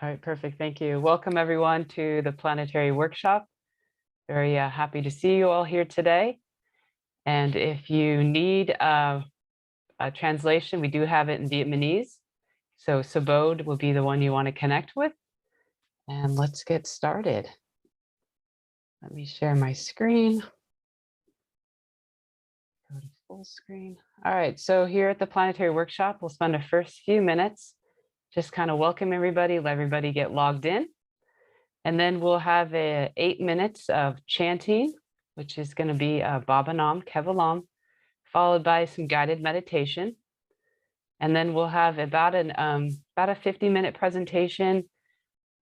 All right, perfect. Thank you. Welcome everyone to the Planetary Workshop. Very happy to see you all here today. And if you need a translation, we do have it in Vietnamese. So Sabode will be the one you want to connect with. And let's get started. Let me share my screen. Go to full screen. All right, so here at the Planetary Workshop, we'll spend the first few minutes just kind of welcome everybody, let everybody get logged in. And then we'll have 8 minutes of chanting, which is going to be Baba Nam, Kevalam, followed by some guided meditation. And then we'll have about a 50-minute presentation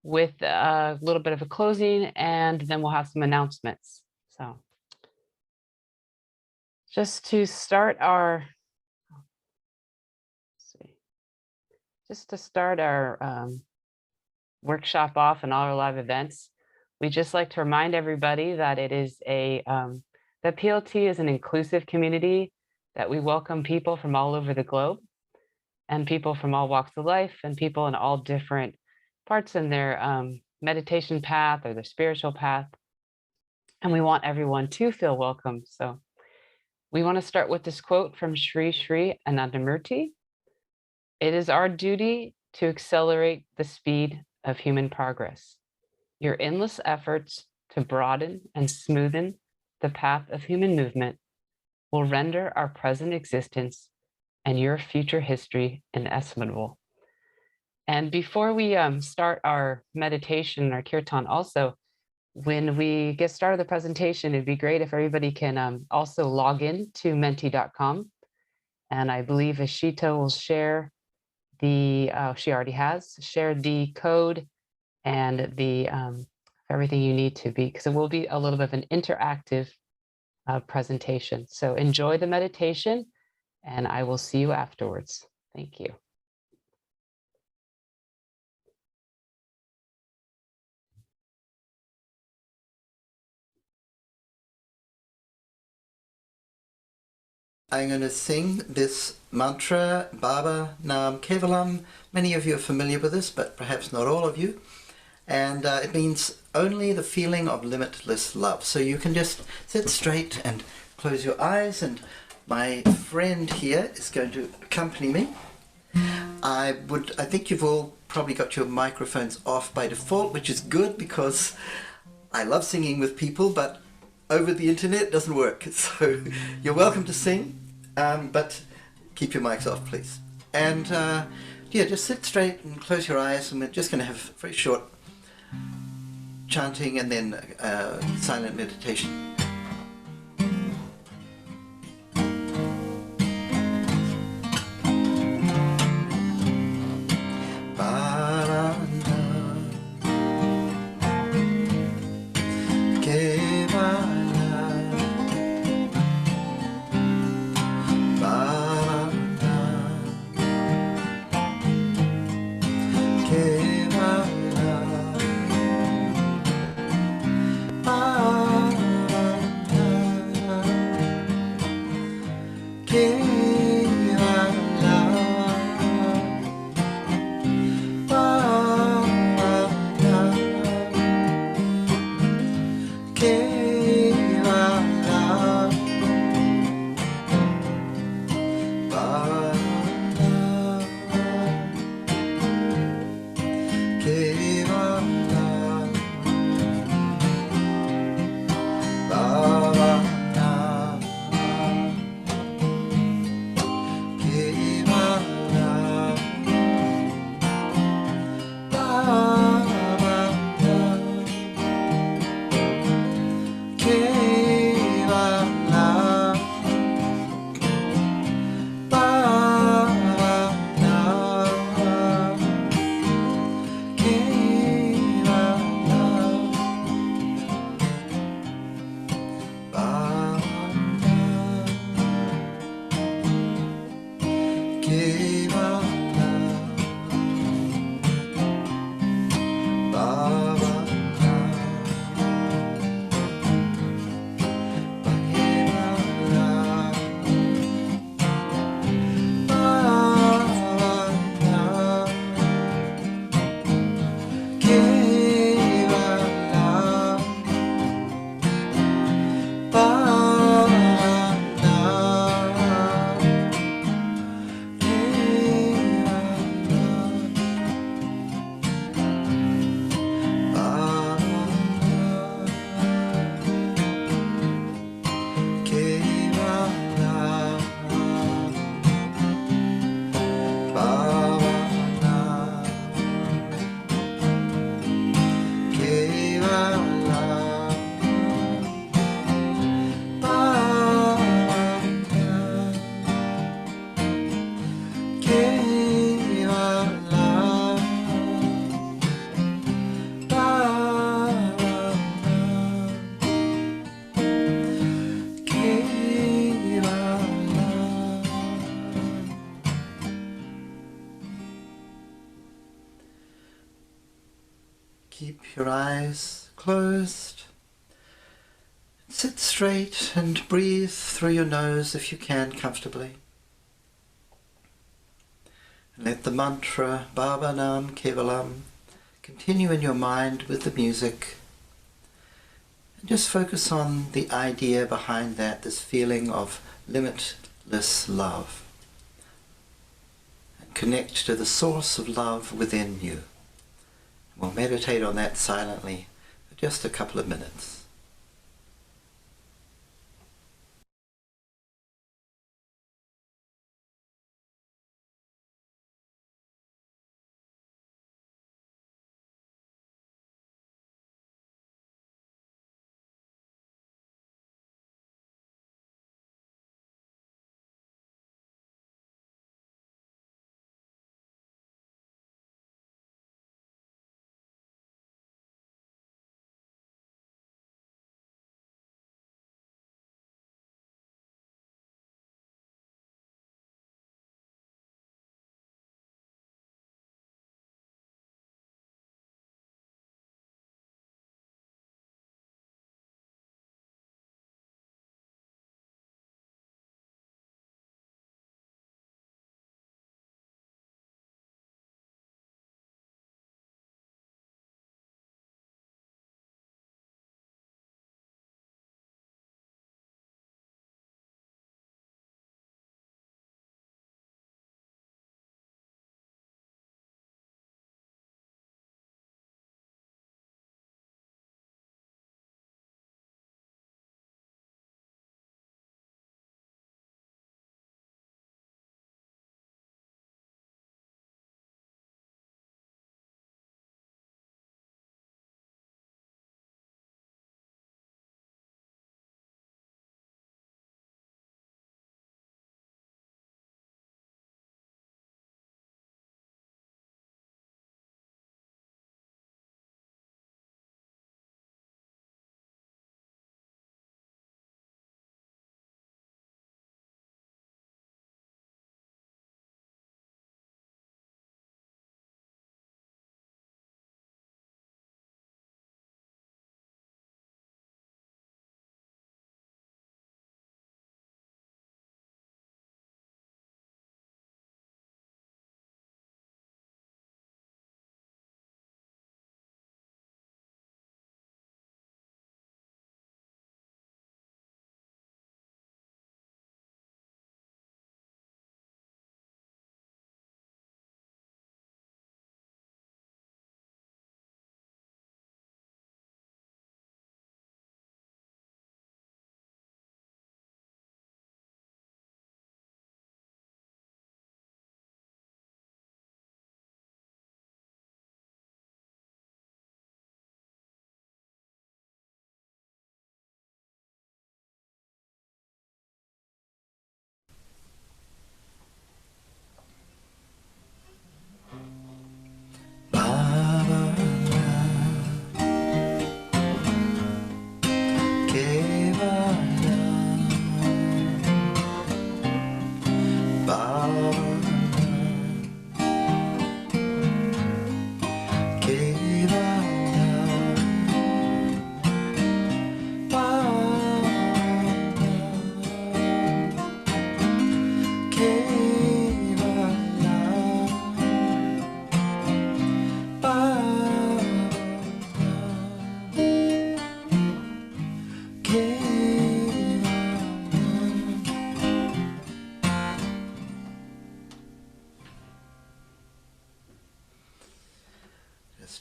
with a little bit of a closing, and then we'll have some announcements. So just to start our workshop off and all our live events, we just like to remind everybody that it is that PLT is an inclusive community, that we welcome people from all over the globe and people from all walks of life and people in all different parts in their meditation path or their spiritual path. And we want everyone to feel welcome. So we want to start with this quote from Sri Sri Anandamurti. It is our duty to accelerate the speed of human progress. Your endless efforts to broaden and smoothen the path of human movement will render our present existence and your future history inestimable. And before we start our meditation, our Kiirtan also, when we get started the presentation, it'd be great if everybody can also log in to menti.com. And I believe Ashita will share she already has shared the code and the everything you need to be, because it will be a little bit of an interactive presentation. So enjoy the meditation, and I will see you afterwards. Thank you. I'm going to sing this mantra, Baba Nam Kevalam. Many of you are familiar with this, but perhaps not all of you. And it means only the feeling of limitless love. So you can just sit straight and close your eyes, and my friend here is going to accompany me. I think you've all probably got your microphones off by default, which is good because I love singing with people, but over the internet it doesn't work. So you're welcome to sing, but keep your mics off, please. And yeah, just sit straight and close your eyes, and we're just going to have a very short chanting and then silent meditation. keep your eyes closed. Sit straight and breathe through your nose if you can comfortably. Let the mantra Baba Nam Kevalam continue in your mind with the music. And just focus on the idea behind that, this feeling of limitless love. And connect to the source of love within you. We'll meditate on that silently for just a couple of minutes.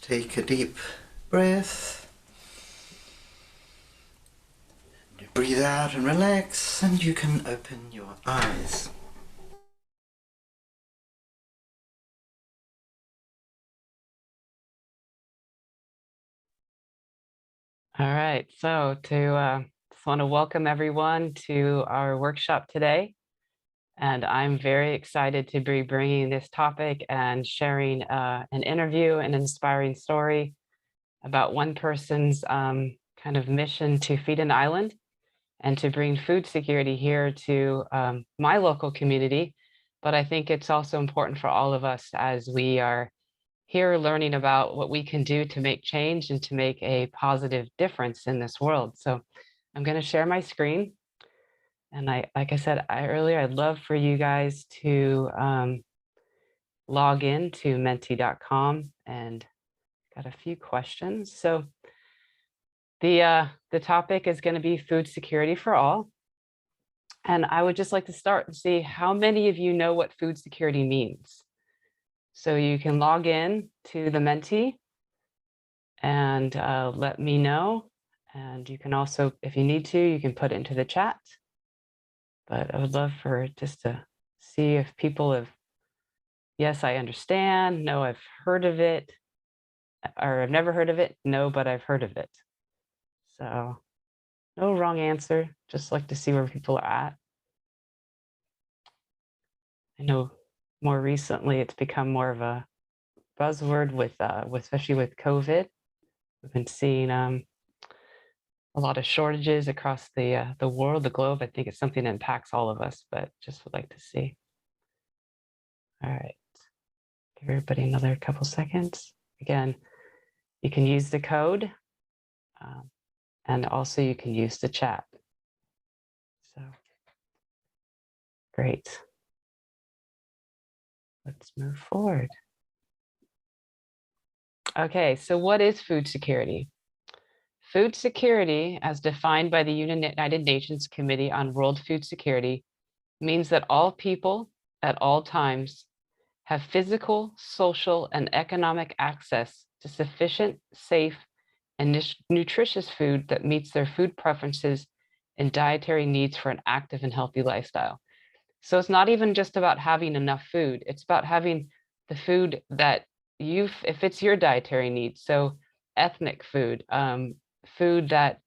Take a deep breath. Breathe out and relax, and you can open your eyes. All right, so just want to welcome everyone to our workshop today. And I'm very excited to be bringing this topic and sharing an interview, an inspiring story about one person's kind of mission to feed an island and to bring food security here to my local community. But I think it's also important for all of us as we are here learning about what we can do to make change and to make a positive difference in this world. So I'm going to share my screen. And like I said earlier, I'd love for you guys to log in to menti.com, and got a few questions. So the topic is going to be food security for all. And I would just like to start and see how many of you know what food security means. So you can log in to the Menti and let me know. And you can also, if you need to, you can put it into the chat. But I would love for just to see if people have, yes, I understand, no, I've heard of it, or I've never heard of it, no, but I've heard of it. So no wrong answer, just like to see where people are at. I know more recently it's become more of a buzzword with especially with COVID. We've been seeing a lot of shortages across the world, the globe. I think it's something that impacts all of us, but just would like to see. All right, give everybody another couple seconds. Again, you can use the code, and also you can use the chat. So great. Let's move forward. Okay, so what is food security? Food security, as defined by the United Nations Committee on World Food Security, means that all people at all times have physical, social, and economic access to sufficient, safe, and nutritious food that meets their food preferences and dietary needs for an active and healthy lifestyle. So it's not even just about having enough food, it's about having the food that if it's your dietary needs. So ethnic food, food that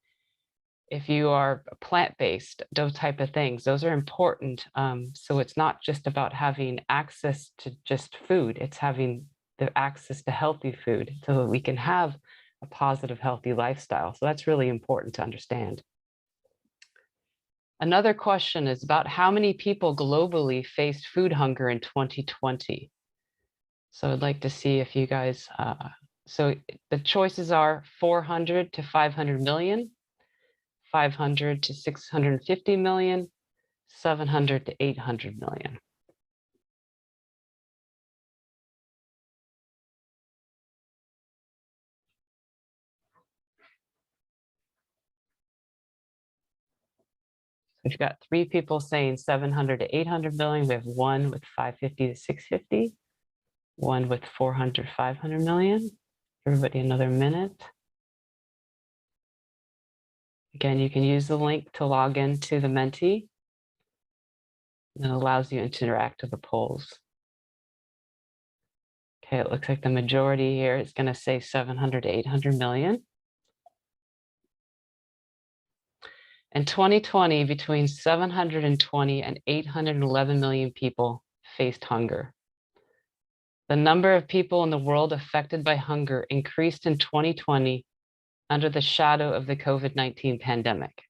if you are plant-based, those type of things, those are important. So it's not just about having access to just food, it's having the access to healthy food so that we can have a positive, healthy lifestyle. So that's really important to understand. Another question is about how many people globally faced food hunger in 2020. So I'd like to see if you guys, so the choices are 400 to 500 million, 500 to 650 million, 700 to 800 million. We've got 3 people saying 700 to 800 million. We have 1 with 550 to 650, 1 with 400, 500 million. Everybody another minute. Again, you can use the link to log into the Menti. And it allows you to interact with the polls. Okay, it looks like the majority here is going to say 700 to 800 million. In 2020, between 720 and 811 million people faced hunger. The number of people in the world affected by hunger increased in 2020 under the shadow of the COVID-19 pandemic.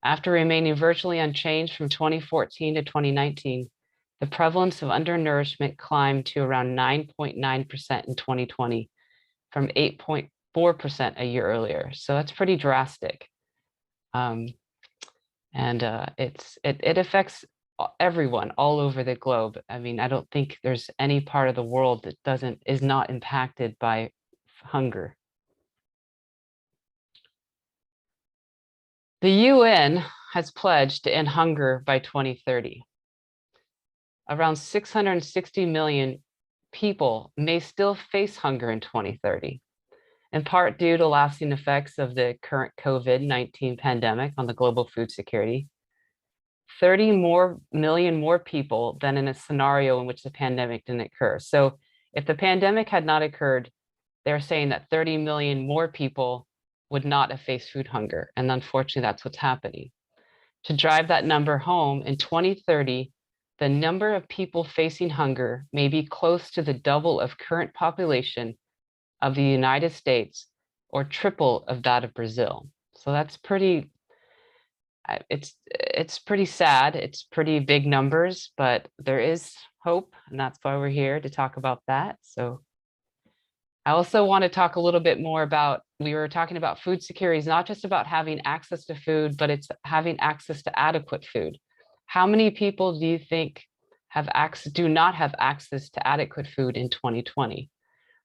After remaining virtually unchanged from 2014 to 2019, the prevalence of undernourishment climbed to around 9.9% in 2020 from 8.4% a year earlier. So that's pretty drastic. It affects everyone all over the globe. I mean, I don't think there's any part of the world that is not impacted by hunger. The UN has pledged to end hunger by 2030. Around 660 million people may still face hunger in 2030, in part due to lasting effects of the current COVID-19 pandemic on the global food security. 30 million more people than in a scenario in which the pandemic didn't occur. So if the pandemic had not occurred, they're saying that 30 million more people would not have faced food hunger. And unfortunately, that's what's happening. To drive that number home, in 2030, the number of people facing hunger may be close to the double of current population of the United States or triple of that of Brazil. So that's pretty, it's pretty sad. It's pretty big numbers, but there is hope, and that's why we're here to talk about that. So I also want to talk a little bit more about, we were talking about food security is not just about having access to food, but it's having access to adequate food. How many people do you think do not have access to adequate food in 2020?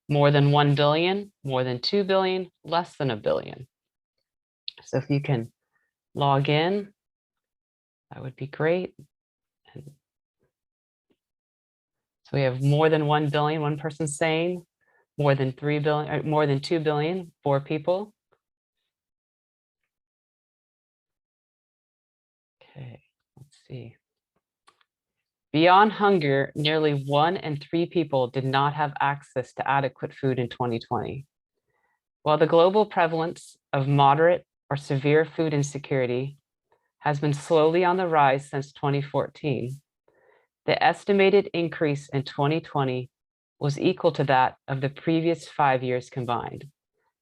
More than 1 billion, more than 2 billion, less than a billion. So if you can log in, that would be great. And so we have more than 1 billion, one person saying, more than 3 billion, more than 2 billion, 4 people. Okay, let's see. Beyond hunger, nearly 1 in 3 people did not have access to adequate food in 2020. While the global prevalence of moderate or severe food insecurity has been slowly on the rise since 2014, the estimated increase in 2020 was equal to that of the previous 5 years combined.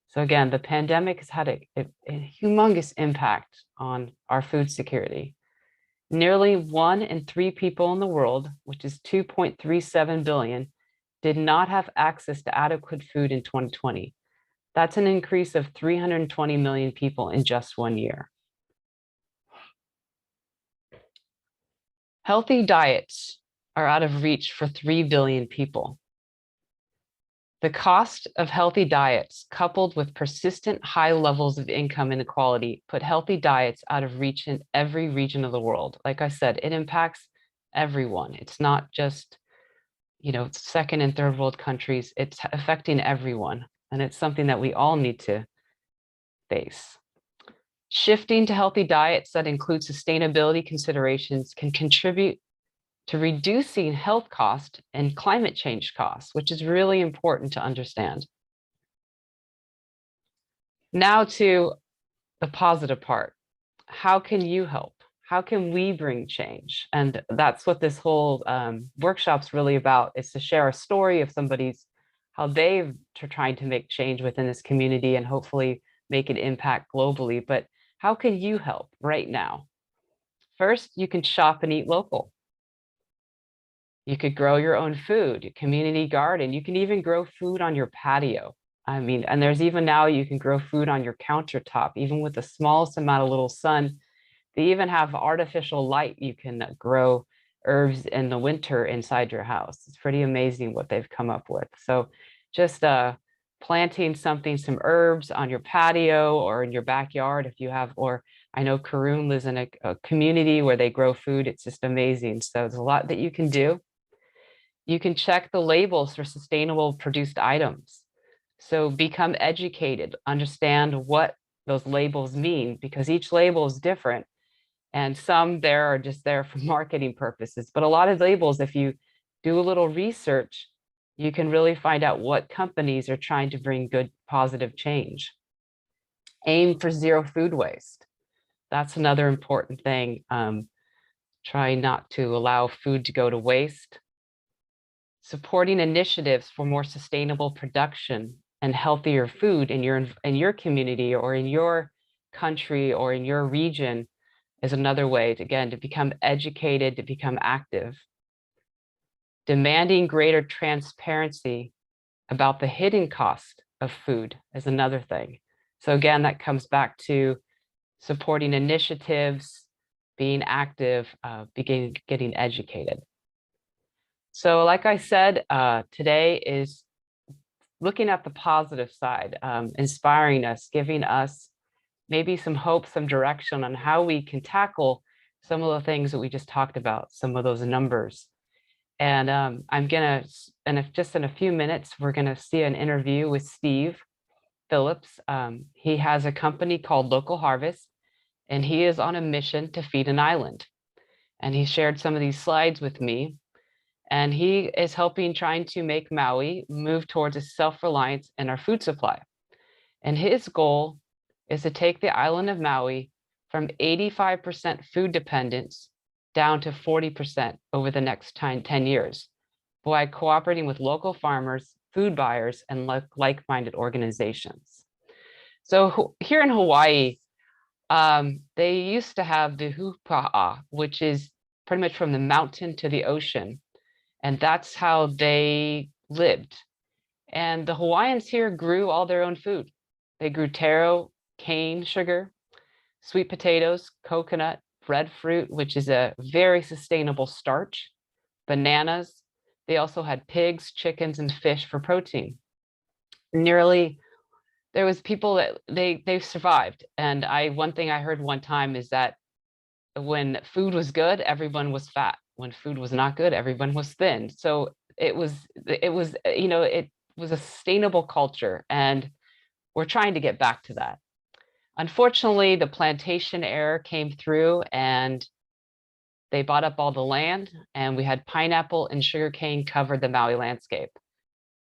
So again, the pandemic has had a humongous impact on our food security. Nearly 1 in 3 people in the world, which is 2.37 billion, did not have access to adequate food in 2020. That's an increase of 320 million people in just 1 year. Healthy diets are out of reach for 3 billion people. The cost of healthy diets, coupled with persistent high levels of income inequality, put healthy diets out of reach in every region of the world. Like I said, it impacts everyone. It's not just, second and third world countries. It's affecting everyone. And it's something that we all need to face. Shifting to healthy diets that include sustainability considerations can contribute to reducing health costs and climate change costs, which is really important to understand. Now to the positive part. How can you help? How can we bring change? And that's what this whole workshop's really about, is to share a story of how they've trying to make change within this community and hopefully make an impact globally. But how can you help right now? First, you can shop and eat local. You could grow your own food, your community garden. You can even grow food on your patio. I mean, and there's even now you can grow food on your countertop, even with the smallest amount of little sun. They even have artificial light. You can grow herbs in the winter inside your house. It's pretty amazing what they've come up with. So just planting some herbs on your patio or in your backyard if you have, or I know Karun lives in a community where they grow food. It's just amazing. So there's a lot that you can do. You can check the labels for sustainable produced items. So become educated, understand what those labels mean, because each label is different. And some there are just there for marketing purposes. But a lot of labels, if you do a little research, you can really find out what companies are trying to bring good, positive change. Aim for zero food waste. That's another important thing. Try not to allow food to go to waste. Supporting initiatives for more sustainable production and healthier food in your community or in your country or in your region is another way to, again, to become educated, to become active. Demanding greater transparency about the hidden cost of food is another thing. So again, that comes back to supporting initiatives, being active, getting educated. So like I said, today is looking at the positive side, inspiring us, giving us maybe some hope, some direction on how we can tackle some of the things that we just talked about, some of those numbers. And I'm gonna, just in a few minutes, we're gonna see an interview with Steve Phillips. He has a company called Local Harvest, and he is on a mission to feed an island. And he shared some of these slides with me. And he is trying to make Maui move towards a self-reliance in our food supply. And his goal is to take the island of Maui from 85% food dependence down to 40% over the next 10 years by cooperating with local farmers, food buyers, and like-minded organizations. So here in Hawaii, they used to have the hupa'a, which is pretty much from the mountain to the ocean. And that's how they lived. And the Hawaiians here grew all their own food. They grew taro, cane sugar, sweet potatoes, coconut, breadfruit, which is a very sustainable starch, bananas. They also had pigs, chickens, and fish for protein. Nearly, there was people that they survived. And one thing I heard one time is that when food was good, everyone was fat. When food was not good, everyone was thin. So it was a sustainable culture, and we're trying to get back to that. Unfortunately, the plantation era came through and they bought up all the land, and we had pineapple and sugarcane covered the Maui landscape.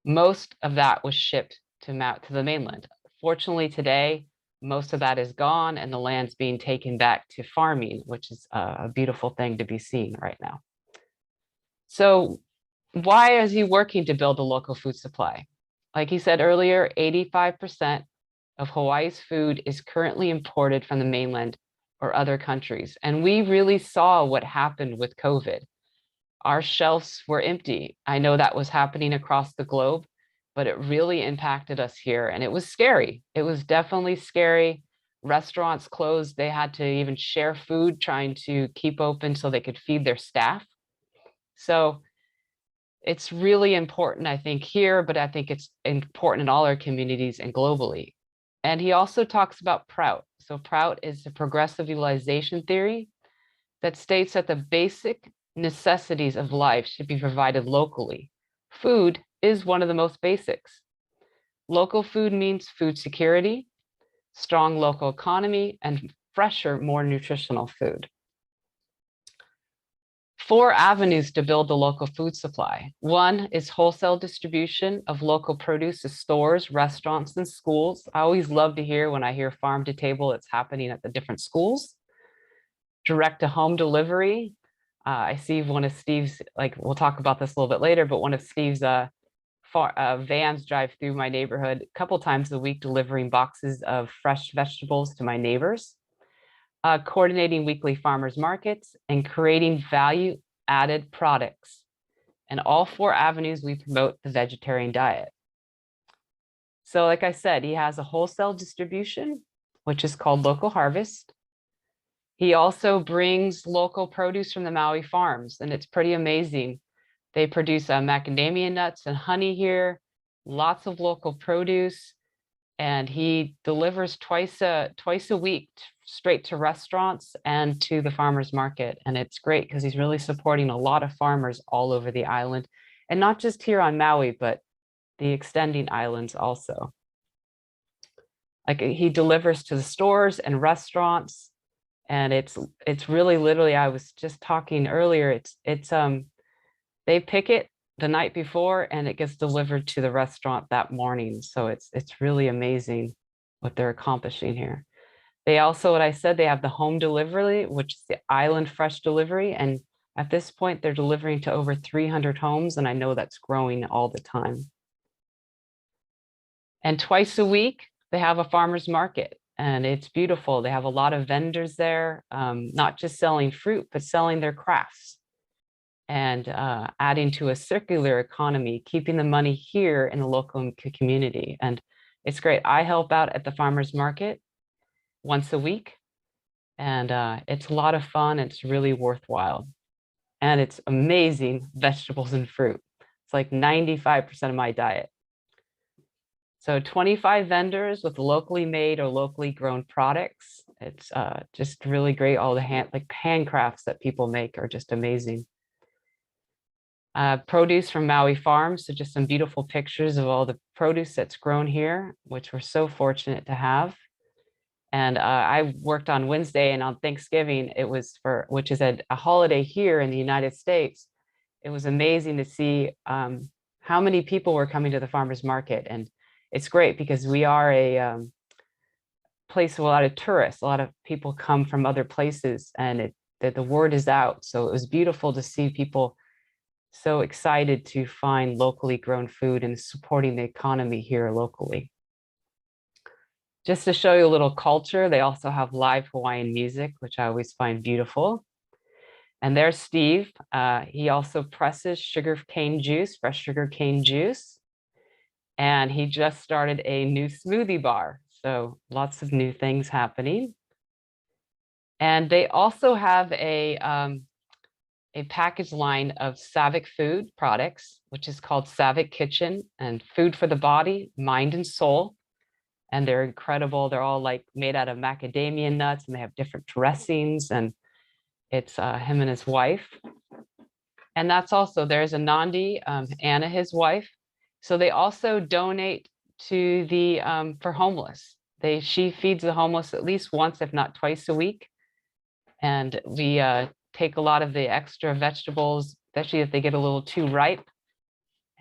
Most of that was shipped to the mainland. Fortunately, today, most of that is gone and the land's being taken back to farming, which is a beautiful thing to be seen right now. So why is he working to build a local food supply? Like he said earlier, 85% of Hawaii's food is currently imported from the mainland or other countries. And we really saw what happened with COVID. Our shelves were empty. I know that was happening across the globe, but it really impacted us here. And it was scary. It was definitely scary. Restaurants closed. They had to even share food, trying to keep open so they could feed their staff. So it's really important, I think, here, but I think it's important in all our communities and globally. And he also talks about PROUT. So PROUT is the progressive utilization theory that states that the basic necessities of life should be provided locally. Food is one of the most basics. Local food means food security, strong local economy, and fresher, more nutritional food. 4 avenues to build the local food supply. One is wholesale distribution of local produce to stores, restaurants, and schools. I always love to hear when I hear farm to table, it's happening at the different schools. Direct to home delivery. I see one of Steve's, like we'll talk about this a little bit later, but one of Steve's vans drive through my neighborhood a couple times a week, delivering boxes of fresh vegetables to my neighbors. Coordinating weekly farmers markets, and creating value-added products. And all 4 avenues, we promote the vegetarian diet. So like I said, he has a wholesale distribution, which is called Local Harvest. He also brings local produce from the Maui farms, and it's pretty amazing. They produce macadamia nuts and honey here, lots of local produce, and he delivers twice a week straight to restaurants and to the farmers market. And it's great because he's really supporting a lot of farmers all over the island, and not just here on Maui, but the extending islands also. Like he delivers to the stores and restaurants, and it's really literally, I was just talking earlier, they pick it the night before and it gets delivered to the restaurant that morning. So it's really amazing what they're accomplishing here. They also, what I said, they have the home delivery, which is the island fresh delivery. And at this point, they're delivering to over 300 homes. And I know that's growing all the time. And twice a week, they have a farmer's market. And it's beautiful. They have a lot of vendors there, not just selling fruit, but selling their crafts, and adding to a circular economy, keeping the money here in the local community. And it's great. I help out at the farmer's market once a week, and it's a lot of fun. It's really worthwhile. And it's amazing vegetables and fruit. It's like 95% of my diet. So 25 vendors with locally made or locally grown products. It's just really great. All the handcrafts that people make are just amazing. Produce from Maui farms. So just some beautiful pictures of all the produce that's grown here, which we're so fortunate to have. And I worked on Wednesday, and on Thanksgiving, which is a holiday here in the United States. It was amazing to see how many people were coming to the farmers market. And it's great because we are a place with a lot of tourists. A lot of people come from other places, and the word is out. So it was beautiful to see people so excited to find locally grown food and supporting the economy here locally. Just to show you a little culture, they also have live Hawaiian music, which I always find beautiful. And there's Steve. He also presses sugar cane juice, fresh sugar cane juice. and he just started a new smoothie bar. So lots of new things happening. And they also have a package line of Savic food products, which is called Savic Kitchen and Food for the Body, Mind and Soul. And they're incredible. They're all like made out of macadamia nuts, and they have different dressings, and it's him and his wife. And that's also, there's Anandi, Anna, his wife. So they also donate to the, for homeless. She feeds the homeless at least once, if not twice a week. And we take a lot of the extra vegetables, especially if they get a little too ripe,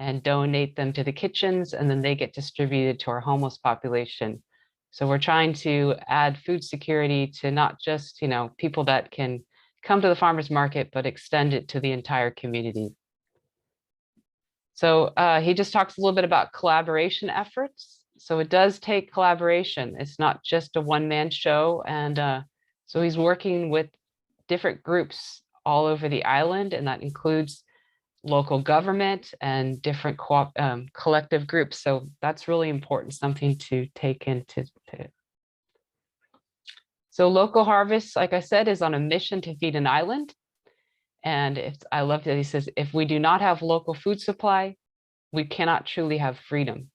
and donate them to the kitchens, and then they get distributed to our homeless population. So we're trying to add food security to not just, people that can come to the farmers market, but extend it to the entire community. So he just talks a little bit about collaboration efforts. So it does take collaboration. It's not just a one-man show. And so he's working with different groups all over the island, and that includes local government and different collective groups. So that's really important, something to take into. So Local Harvest, like I said, is on a mission to feed an island. And I love that he says, if we do not have local food supply, we cannot truly have freedom.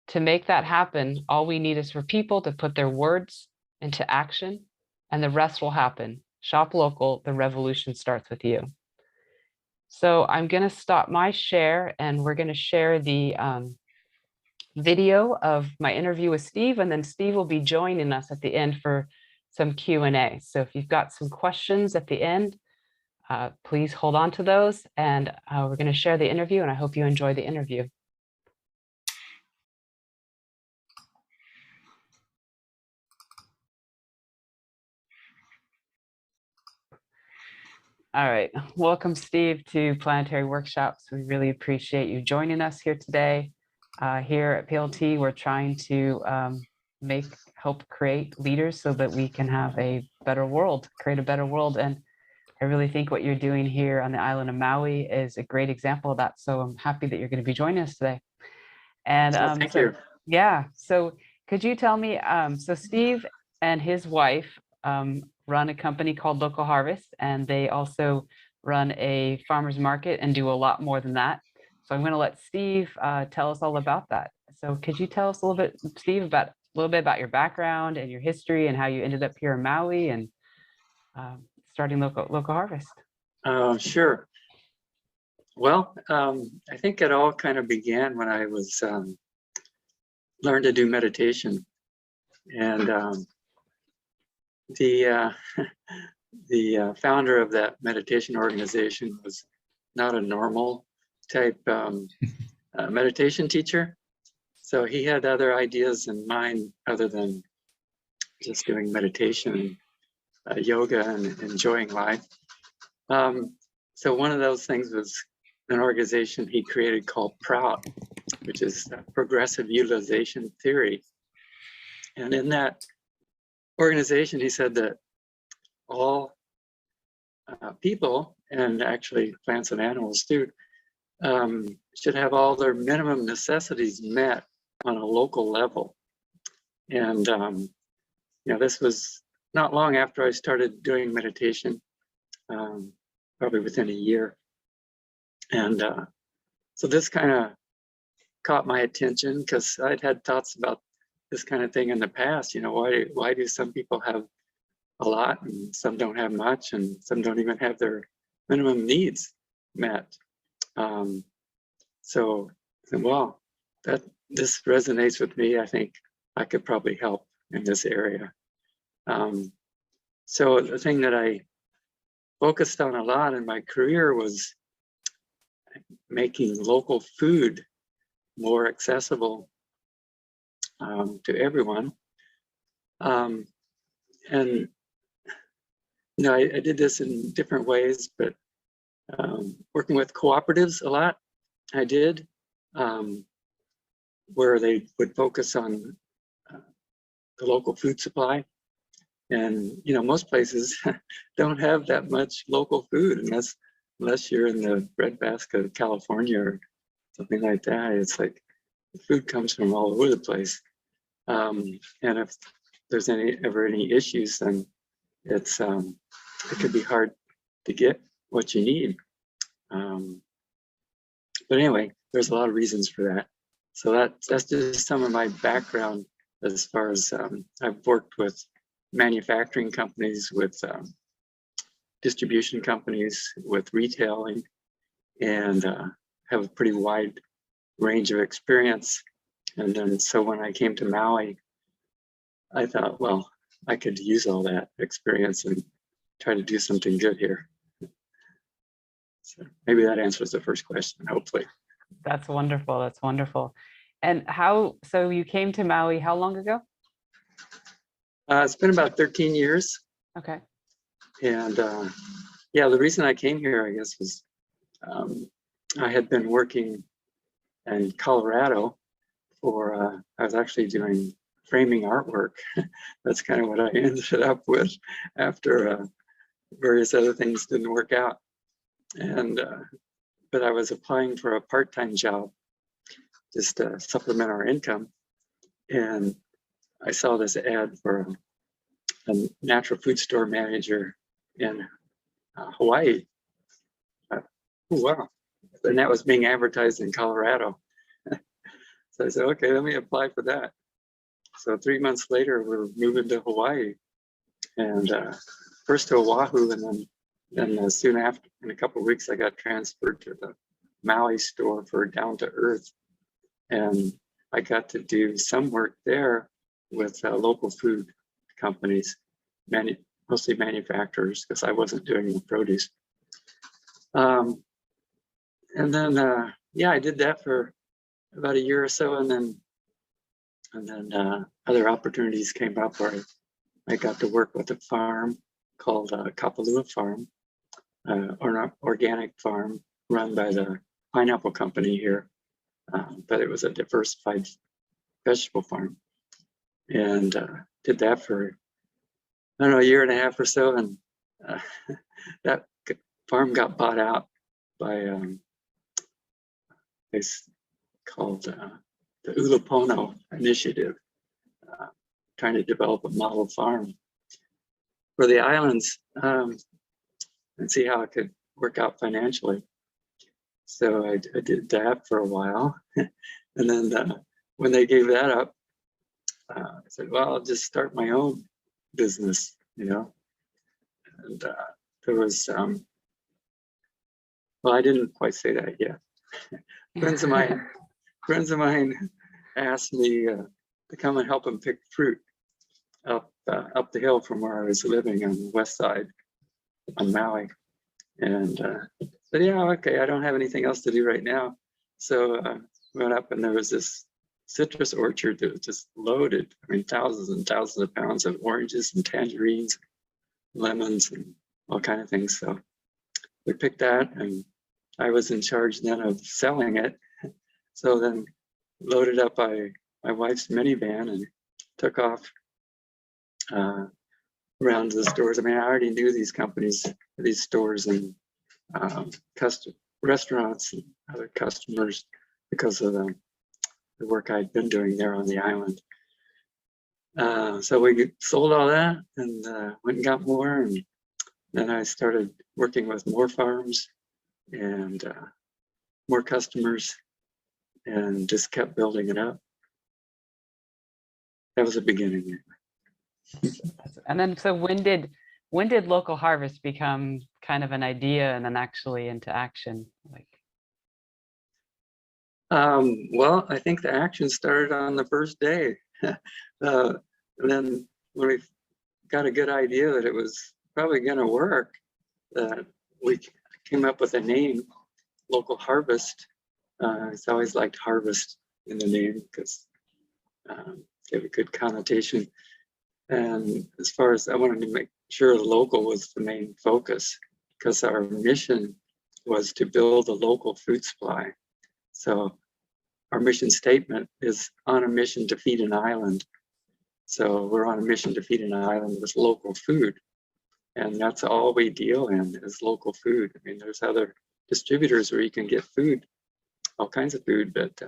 To make that happen, all we need is for people to put their words into action, and the rest will happen. Shop local, the revolution starts with you. So I'm going to stop my share, and we're going to share the video of my interview with Steve, and then Steve will be joining us at the end for some Q&A. So if you've got some questions at the end, please hold on to those, and we're going to share the interview, and I hope you enjoy the interview. All right, welcome Steve to Planetary Workshops. We really appreciate you joining us here today. Here at PLT, we're trying to help create leaders so that we can have a better world, create a better world. And I really think what you're doing here on the island of Maui is a great example of that. So I'm happy that you're going to be joining us today. And thank you. Yeah, so could you tell me, so Steve and his wife run a company called Local Harvest, and they also run a farmer's market and do a lot more than that. So I'm going to let Steve tell us all about that. So could you tell us a little bit, Steve, about a little bit about your background and your history and how you ended up here in Maui and starting Local Harvest? Sure. Well, I think it all kind of began when I was learned to do meditation, and the founder of that meditation organization was not a normal type meditation teacher. So he had other ideas in mind other than just doing meditation, yoga, and enjoying life. So one of those things was an organization he created called PROUT, which is Progressive Utilization Theory. And in that organization, he said that all people, and actually plants and animals too, should have all their minimum necessities met on a local level. And this was not long after I started doing meditation, probably within a year. And so this kind of caught my attention because I'd had thoughts about this kind of thing in the past. Why do some people have a lot and some don't have much, and some don't even have their minimum needs met? So, well, this resonates with me. I think I could probably help in this area. So the thing that I focused on a lot in my career was making local food more accessible to everyone. And I did this in different ways, but working with cooperatives a lot, I did, where they would focus on the local food supply. And most places don't have that much local food unless you're in the breadbasket of California or something like that. It's food comes from all over the place. And if there's ever any issues, then it could be hard to get what you need. But anyway, there's a lot of reasons for that. So that's just some of my background as far as I've worked with manufacturing companies, with distribution companies, with retailing, and have a pretty wide range of experience. And then so when I came to Maui, I thought, well, I could use all that experience and try to do something good here. So maybe that answers the first question, hopefully. That's wonderful. That's wonderful. And so you came to Maui how long ago? It's been about 13 years. Okay. And yeah, the reason I came here, I guess, was I had been working in Colorado for, I was actually doing framing artwork. That's kind of what I ended up with after various other things didn't work out. And but I was applying for a part-time job just to supplement our income, and I saw this ad for a natural food store manager in Hawaii. Oh, wow. And that was being advertised in Colorado. So I said, okay, let me apply for that. So 3 months later, we're moving to Hawaii, and first to Oahu, and then soon after, in a couple of weeks, I got transferred to the Maui store for Down to Earth. And I got to do some work there with local food companies, mostly manufacturers, because I wasn't doing the produce. And then, yeah, I did that for about a year or so, and then other opportunities came up where I got to work with a farm called Kapalua Farm, or an organic farm run by the pineapple company here, but it was a diversified vegetable farm, and did that for, I don't know, a year and a half or so, and that farm got bought out by it's called the Ulupono Initiative, trying to develop a model farm for the islands, and see how it could work out financially. So I did that for a while. And then when they gave that up, I said, well, I'll just start my own business, you know. And there was, well, I didn't quite say that yet. friends of mine asked me to come and help them pick fruit up the hill from where I was living on the west side on Maui. And said, yeah, okay, I don't have anything else to do right now. So went up, and there was this citrus orchard that was just loaded. I mean, thousands and thousands of pounds of oranges and tangerines, lemons, and all kind of things. So we picked that, and I was in charge then of selling it. So then loaded up my wife's minivan and took off around the stores. I mean, I already knew these companies, these stores, and restaurants and other customers because of the work I'd been doing there on the island. So we sold all that, and went and got more, and then I started working with more farms and more customers, and just kept building it up. That was the beginning. And then, so when did local harvest become kind of an idea and then actually into action? Like, well, I think the action started on the first day. And then when we got a good idea that it was probably going to work, we came up with a name, Local Harvest. It's always liked harvest in the name because gave a good connotation. And as far as I wanted to make sure the local was the main focus, because our mission was to build a local food supply. So our mission statement is on a mission to feed an island. So we're on a mission to feed an island with local food. And that's all we deal in is local food. I mean, there's other distributors where you can get food, all kinds of food, but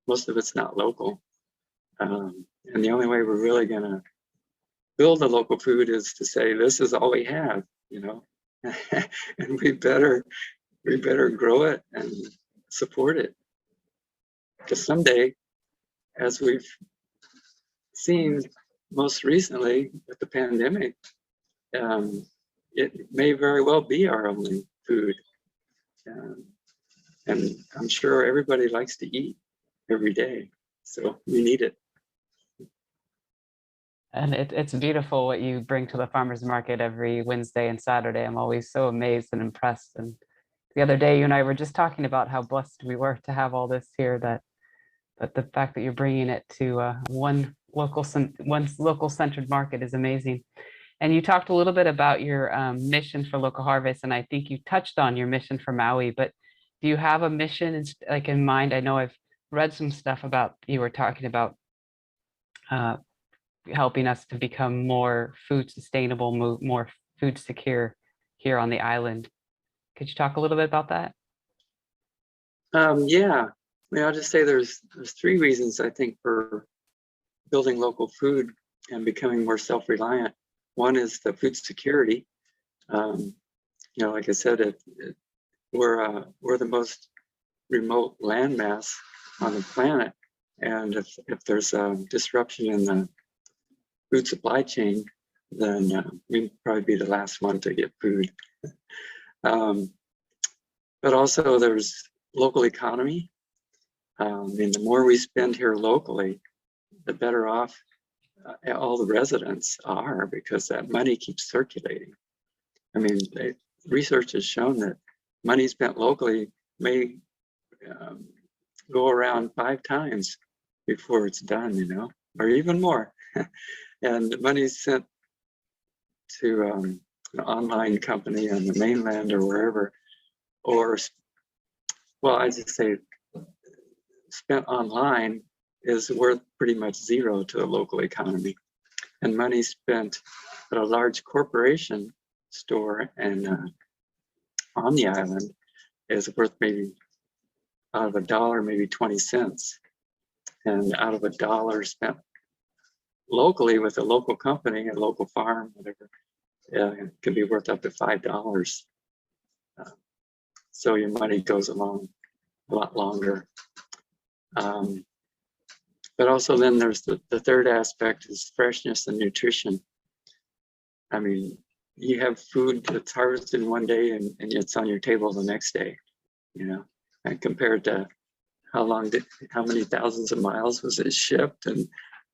most of it's not local. And the only way we're really going to build the local food is to say, this is all we have, you know, and we better grow it and support it. Because someday, as we've seen most recently with the pandemic, it may very well be our only food. And I'm sure everybody likes to eat every day, so we need it. And it's beautiful what you bring to the farmers market every Wednesday and Saturday. I'm always so amazed and impressed. And the other day, you and I were just talking about how blessed we were to have all this here, that the fact that you're bringing it to one local centered market is amazing. And you talked a little bit about your mission for Local Harvest, and I think you touched on your mission for Maui, but do you have a mission like in mind? I know I've read some stuff about, you were talking about helping us to become more food sustainable, more food secure here on the island. Could you talk a little bit about that? Yeah, I mean, I'll just say there's 3 reasons I think for building local food and becoming more self-reliant. One is the food security. You know, like I said, we're the most remote landmass on the planet, and if there's a disruption in the food supply chain, then we'd probably be the last one to get food. But also there's local economy. I mean, the more we spend here locally, the better off all the residents are, because that money keeps circulating. I mean, research has shown that money spent locally may go around 5 times before it's done, you know, or even more. And the money sent to an online company on the mainland or wherever, or, well, I just say spent online is worth pretty much 0 to a local economy. And money spent at a large corporation store and on the island is worth maybe out of $1, maybe 20 cents. And out of $1 spent locally with a local company, a local farm, whatever, it can be worth up to $5. So your money goes along a lot longer. But also then there's the 3rd aspect is freshness and nutrition. I mean, you have food that's harvested one day and it's on your table the next day, you know, and compared to how many thousands of miles was it shipped, and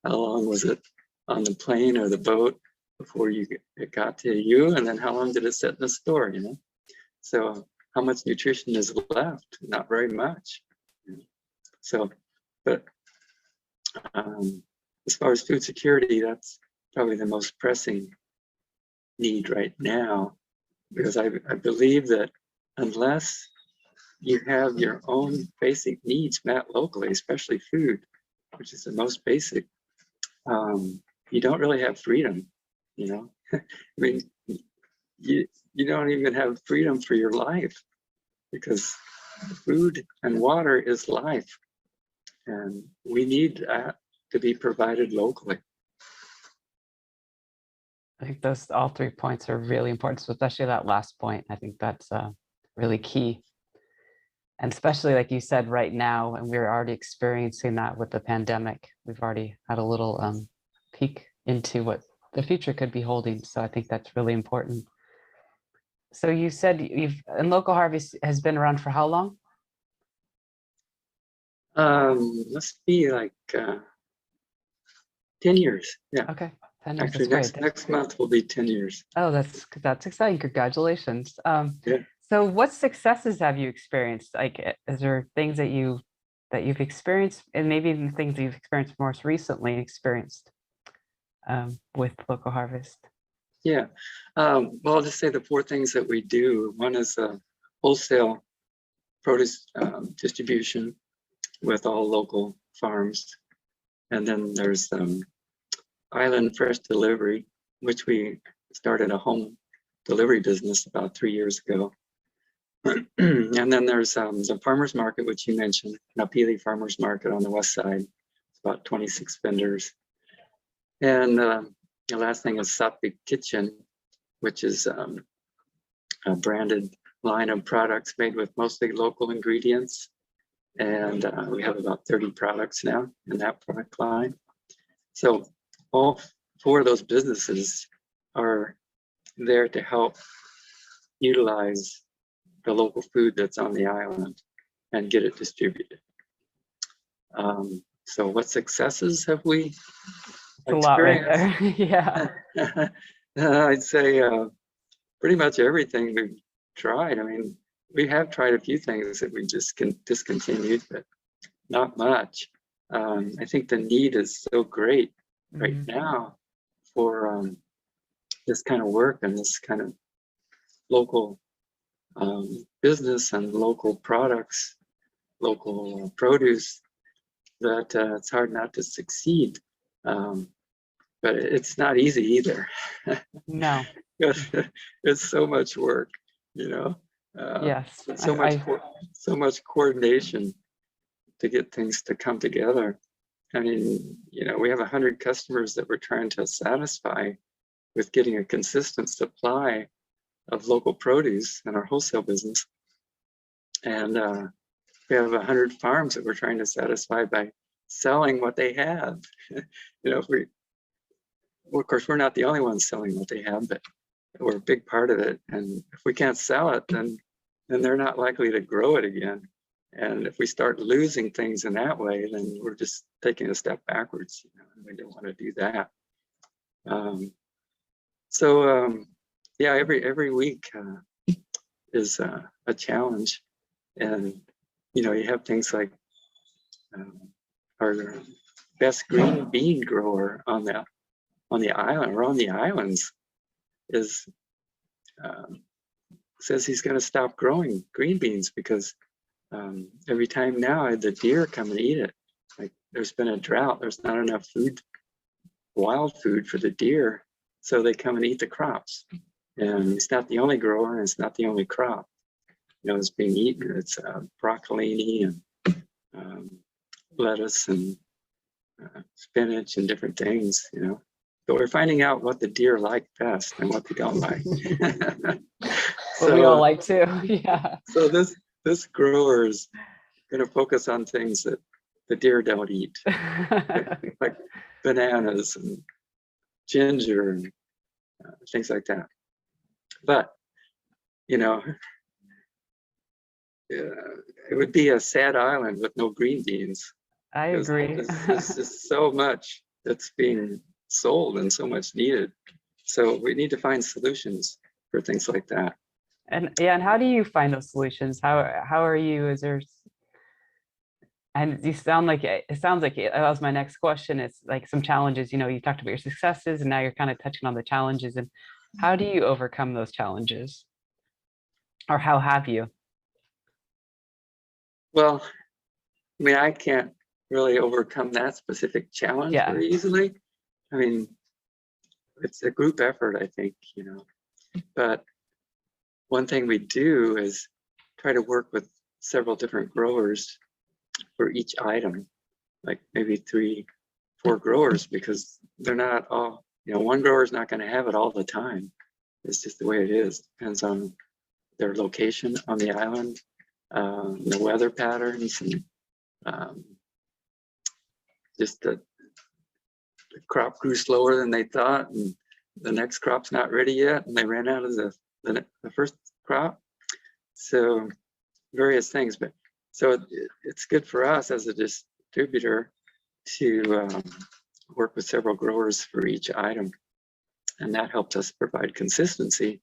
how long was it on the plane or the boat before it got to you, and then how long did it sit in the store, you know? So how much nutrition is left? Not very much. So, but as far as food security, that's probably the most pressing need right now, because I believe that unless you have your own basic needs met locally, especially food, which is the most basic, you don't really have freedom, you know? I mean, you don't even have freedom for your life, because food and water is life. And we need that to be provided locally. I think all 3 points are really important, so especially that last point. I think that's really key. And especially like you said right now, and we're already experiencing that with the pandemic. We've already had a little peek into what the future could be holding. So I think that's really important. So you said and Local Harvest has been around for how long? Must be like 10 years. Yeah. Okay. 10 years. Actually, that's great. next month will be 10 years. Oh, that's exciting. Congratulations. Yeah. So what successes have you experienced? Like, is there things that you've experienced, and maybe even things you've experienced most recently with Local Harvest? Yeah. Well, I'll just say the 4 things that we do. One is wholesale produce distribution with all local farms. And then there's Island Fresh Delivery, which we started a home delivery business about 3 years ago. And then there's the farmers market, which you mentioned, Napili Farmers Market on the west side. It's about 26 vendors. And the last thing is Sattvic Kitchen, which is a branded line of products made with mostly local ingredients. And we have about 30 products now in that product line. So all 4 of those businesses are there to help utilize the local food that's on the island and get it distributed. So what successes have we It's a lot right experienced? there. Yeah. I'd say pretty much everything we've tried. I mean, we have tried a few things that we just discontinued, but not much. I think the need is so great right now for this kind of work and this kind of local business and local products, local produce, that it's hard not to succeed. But it's not easy either. No. It's so much work, you know. Yes. So much coordination to get things to come together. I mean, you know, we have 100 customers that we're trying to satisfy with getting a consistent supply of local produce in our wholesale business. And we have 100 farms that we're trying to satisfy by selling what they have. You know, well, of course, we're not the only ones selling what they have, but we're a big part of it. And if we can't sell it, then they're not likely to grow it again. And if we start losing things in that way, then we're just taking a step backwards. You know, and we don't want to do that. Yeah, every week is a challenge, and you know, you have things like our best green bean grower on the island, or on the islands, is says he's going to stop growing green beans because every time now the deer come and eat it. Like, there's been a drought, there's not enough food, wild food for the deer, so they come and eat the crops. And it's not the only grower, and it's not the only crop, you know, it's being eaten. It's broccolini and lettuce and spinach and different things, you know. So we're finding out what the deer like best and what they don't like. What we all like too. Yeah. So this grower is going to focus on things that the deer don't eat, like bananas and ginger and things like that. But, you know, it would be a sad island with no green beans. I agree. There's just so much that's being sold and so much needed. So we need to find solutions for things like that. And yeah, and how do you find those solutions? How are you? Is there? And you sound like it sounds like that was my next question. It's like some challenges. You know, you talked about your successes, and now you're kind of touching on the challenges. And how do you overcome those challenges, or how have you? Well, I mean, I can't really overcome that specific challenge very easily. I mean, it's a group effort, I think, you know. But one thing we do is try to work with several different growers for each item, like maybe 3-4 growers, because they're not all, you know, one grower is not going to have it all the time. It's just the way it is. Depends on their location on the island, the weather patterns, and just the crop grew slower than they thought, and the next crop's not ready yet, and they ran out of the first crop. So various things, but so it's good for us as a distributor to work with several growers for each item, and that helps us provide consistency,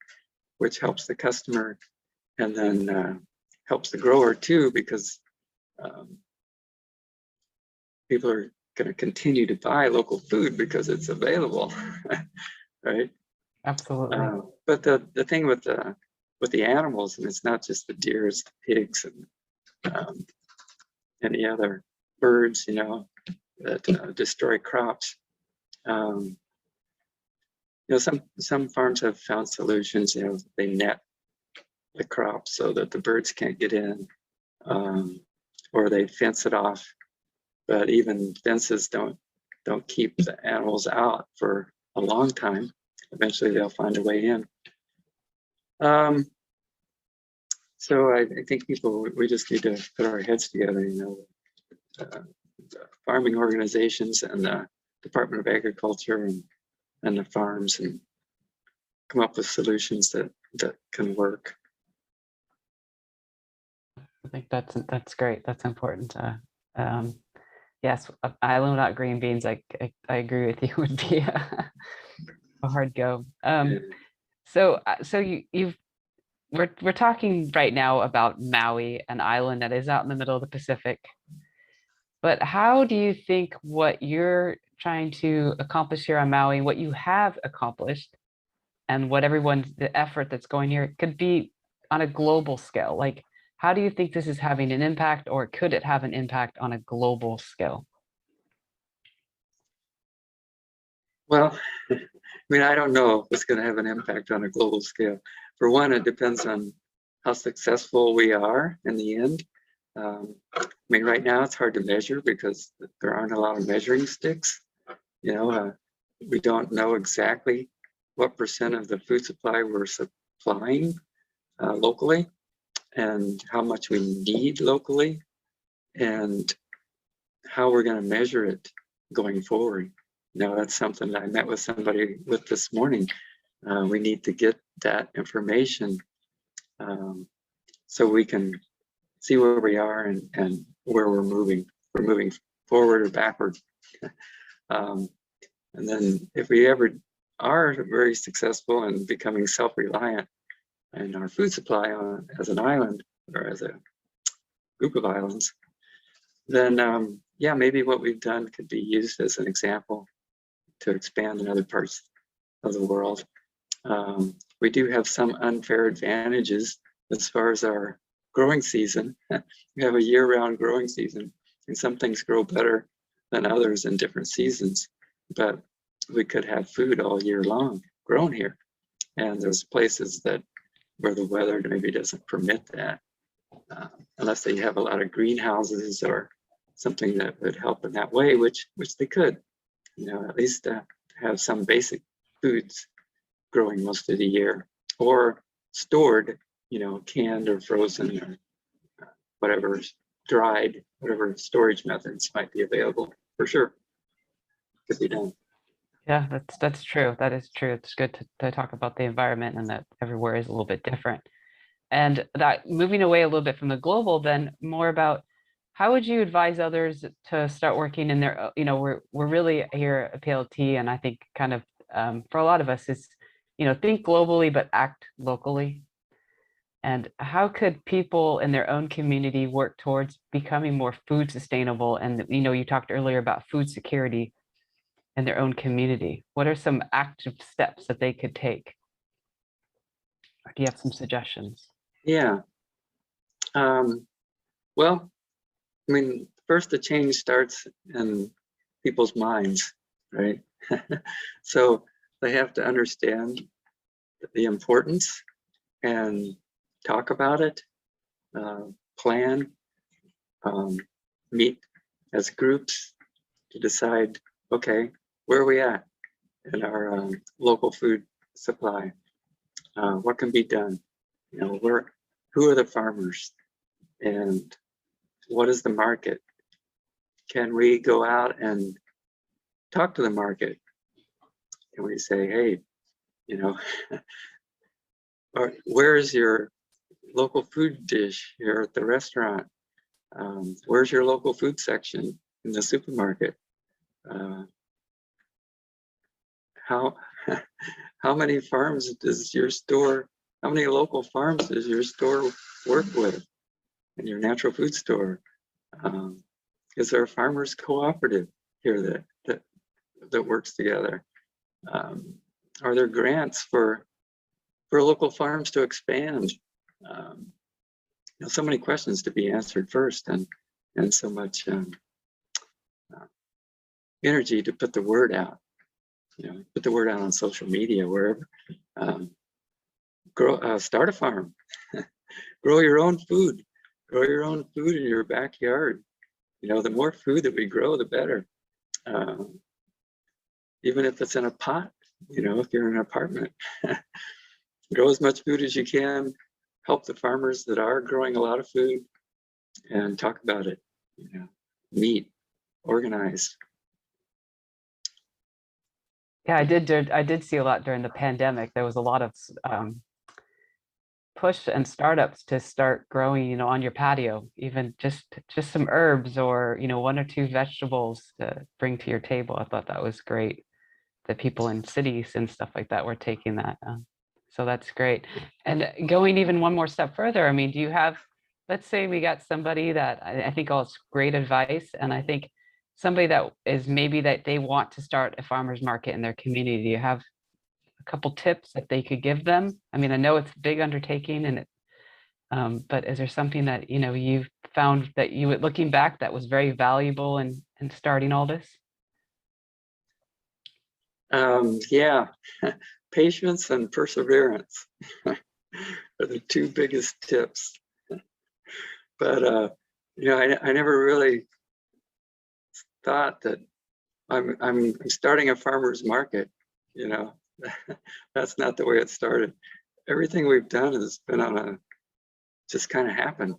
which helps the customer, and then helps the grower too, because people are going to continue to buy local food because it's available, right? Absolutely. But the thing with the animals, and it's not just the deer, it's the pigs and any other birds, you know, that destroy crops. You know, some farms have found solutions. You know, they net the crop so that the birds can't get in, or they fence it off. But even fences don't keep the animals out for a long time. Eventually they'll find a way in. So I think people, we just need to put our heads together, you know, the farming organizations and the Department of Agriculture and the farms, and come up with solutions that can work. I think that's great. That's important. Yes, island without green beans, I agree with you, would be a hard go. So we're talking right now about Maui, an island that is out in the middle of the Pacific. But how do you think what you're trying to accomplish here on Maui, what you have accomplished, and what the effort that's going here could be on a global scale? Like, how do you think this is having an impact, or could it have an impact on a global scale? Well, I mean, I don't know if it's going to have an impact on a global scale. For one, it depends on how successful we are in the end. I mean, right now it's hard to measure because there aren't a lot of measuring sticks. You know, we don't know exactly what percent of the food supply we're supplying locally, and how much we need locally, and how we're going to measure it going forward. You know, that's something that I met with somebody with this morning. We need to get that information so we can see where we are and where we're moving. We're moving forward or backward. And then if we ever are very successful in becoming self-reliant in our food supply as an island or as a group of islands, then yeah, maybe what we've done could be used as an example to expand in other parts of the world. We do have some unfair advantages as far as our growing season. We have a year-round growing season, and some things grow better than others in different seasons, but we could have food all year long grown here. And there's places where the weather maybe doesn't permit that, unless they have a lot of greenhouses or something that would help in that way, which they could, you know, at least have some basic foods growing most of the year, or stored, you know, canned or frozen or whatever, dried, whatever storage methods might be available. For sure, could be done. Yeah, that's true. That is true. It's good to talk about the environment and that everywhere is a little bit different. And that moving away a little bit from the global, then more about how would you advise others to start working in their, you know, we're really here at PLT, and I think kind of for a lot of us is, you know, think globally but act locally. And how could people in their own community work towards becoming more food sustainable? And, you know, you talked earlier about food security in their own community. What are some active steps that they could take? Or do you have some suggestions? Yeah. Well, I mean, first the change starts in people's minds, right? So they have to understand the importance and talk about it, plan, meet as groups to decide, okay, where are we at in our local food supply? What can be done? You know, who are the farmers, and what is the market? Can we go out and talk to the market? Can we say, hey, you know, or where is your local food dish here at the restaurant? Where's your local food section in the supermarket? How many farms does your store, how many local farms does your store work with in your natural food store? Is there a farmers cooperative here that works together? Are there grants for local farms to expand? You know, so many questions to be answered first, and so much energy to put the word out. You know, put the word out on social media, wherever. start a farm, grow your own food, grow your own food in your backyard. The more food that we grow, the better. Even if it's in a pot, if you're in an apartment, grow as much food as you can, help the farmers that are growing a lot of food, and talk about it, meet, organize. Yeah, I did see a lot during the pandemic. There was a lot of push and startups to start growing, on your patio, even just some herbs or, one or two vegetables to bring to your table. I thought that was great that people in cities and stuff like that were taking that. So that's great. And going even one more step further, I mean, do you have, let's say we got somebody that I think all it's great advice, and I think somebody that is maybe that they want to start a farmer's market in their community. Do you have a couple tips that they could give them? I mean, I know it's a big undertaking, and but is there something that you've found that looking back, that was very valuable in starting all this? Yeah, patience and perseverance are the two biggest tips. But I never really thought that I'm starting a farmer's market. That's not the way it started. Everything we've done has been just kind of happened.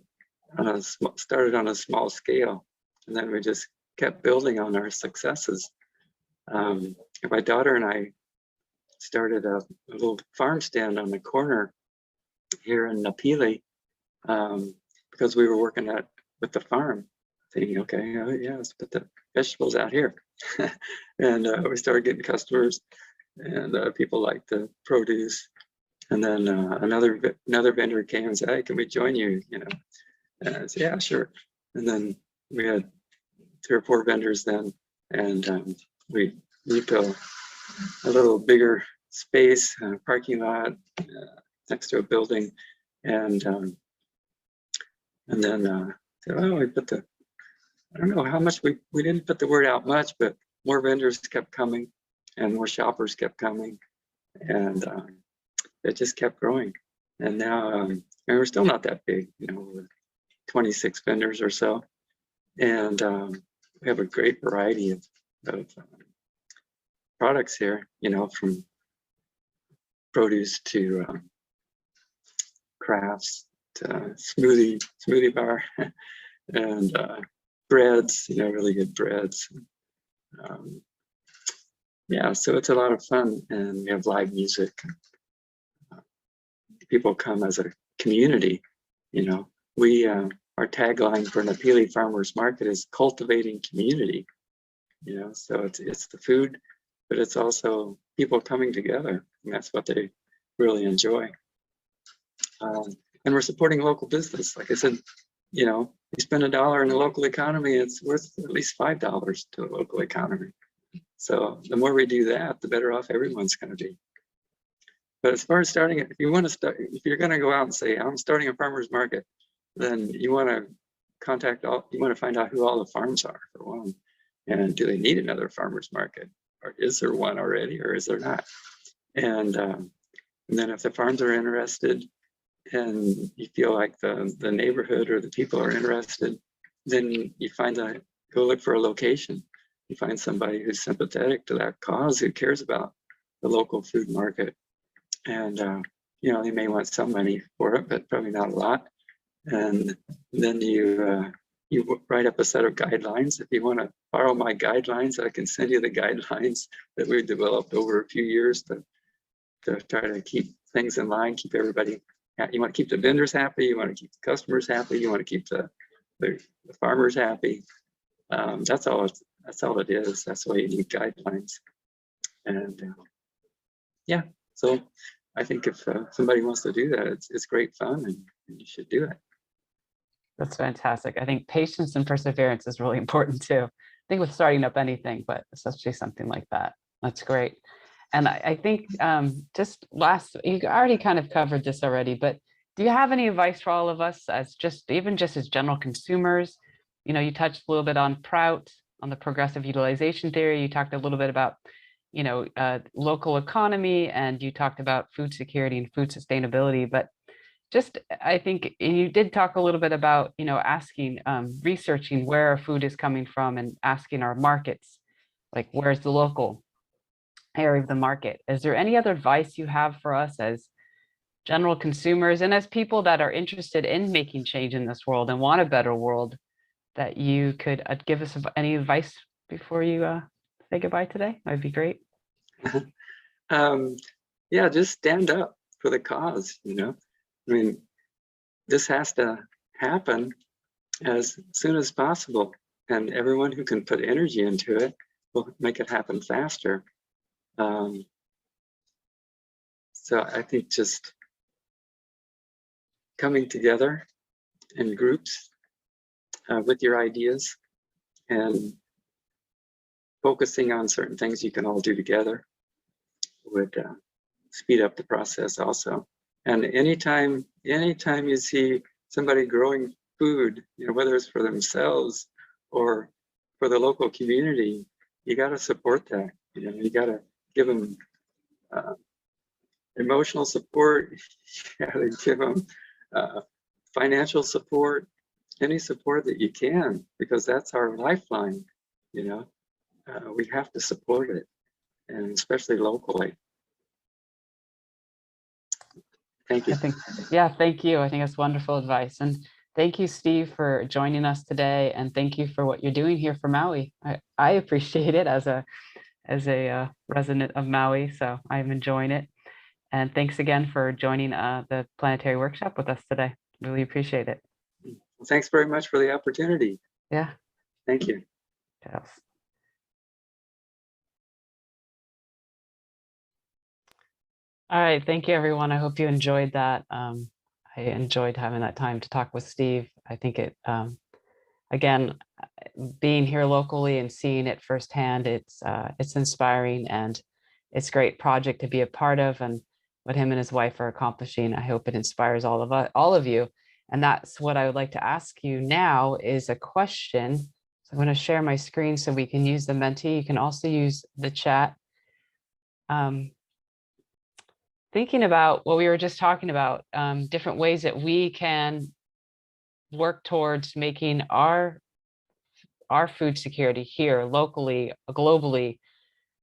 Started on a small scale, and then we just kept building on our successes. My daughter and I started a little farm stand on the corner here in Napili, because we were working with the farm, thinking, okay, yeah, let's put the vegetables out here. And we started getting customers, and people liked the produce. And then another vendor came and said, hey, can we join you? And I said, yeah, sure. And then we had 3 or 4 vendors then, and we built a little bigger space, parking lot next to a building, and then said, oh, we put I don't know how much we didn't put the word out much, but more vendors kept coming, and more shoppers kept coming, and it just kept growing. And now, and we're still not that big, with 26 vendors or so, and we have a great variety of products here, from produce to crafts to smoothie bar, and breads, really good breads. Yeah, so it's a lot of fun, and we have live music. People come as a community. We our tagline for Napili Farmers Market is cultivating community. So it's the food, but it's also people coming together, and that's what they really enjoy. And we're supporting local business. Like I said, you spend $1 in the local economy, it's worth at least $5 to the local economy. So the more we do that, the better off everyone's going to be. But as far as starting it, if you're going to go out and say, I'm starting a farmer's market, then you want to find out who all the farms are, for one. And do they need another farmer's market? Or is there one already, or is there not? And then if the farms are interested, and you feel like the neighborhood or the people are interested, then you go look for a location. You find somebody who's sympathetic to that cause, who cares about the local food market. And they may want some money for it, but probably not a lot. And then you write up a set of guidelines. If you want to borrow my guidelines, I can send you the guidelines that we've developed over a few years to try to keep things in line, keep everybody. You want to keep the vendors happy, you want to keep the customers happy, you want to keep the farmers happy. That's all it is. That's why you need guidelines. And yeah, so I think if somebody wants to do that, it's great fun, and you should do it. That's fantastic. I think patience and perseverance is really important too. I think with starting up anything, but especially something like that. That's great. And I think just last, you already kind of covered this already, but do you have any advice for all of us as even as general consumers? You touched a little bit on Prout, on the progressive utilization theory. You talked a little bit about, local economy, and you talked about food security and food sustainability. But just, I think you did talk a little bit about, asking, researching where our food is coming from and asking our markets, like where's the local area of the market. Is there any other advice you have for us as general consumers and as people that are interested in making change in this world and want a better world, that you could give us any advice before you say goodbye today? That'd be great. Yeah, just stand up for the cause, I mean, this has to happen as soon as possible, and everyone who can put energy into it will make it happen faster. So I think just coming together in groups with your ideas and focusing on certain things you can all do together would speed up the process also. And anytime you see somebody growing food, whether it's for themselves or for the local community, you got to support that. You got to give them emotional support. You got to give them financial support, any support that you can, because that's our lifeline. We have to support it, and especially locally. Thank you. Thank you. I think that's wonderful advice. And thank you, Steve, for joining us today. And thank you for what you're doing here for Maui. I appreciate it as a resident of Maui, so I'm enjoying it. And thanks again for joining the Planetary Workshop with us today. Really appreciate it. Well, thanks very much for the opportunity. Yeah. Thank you. Yes. All right, thank you, everyone. I hope you enjoyed that. I enjoyed having that time to talk with Steve. I think it, again, being here locally and seeing it firsthand, it's inspiring, and it's a great project to be a part of, and what him and his wife are accomplishing. I hope it inspires all of you. And that's what I would like to ask you now is a question. So I'm going to share my screen so we can use the Menti. You can also use the chat. Thinking about what we were just talking about, different ways that we can work towards making our food security here, locally, globally.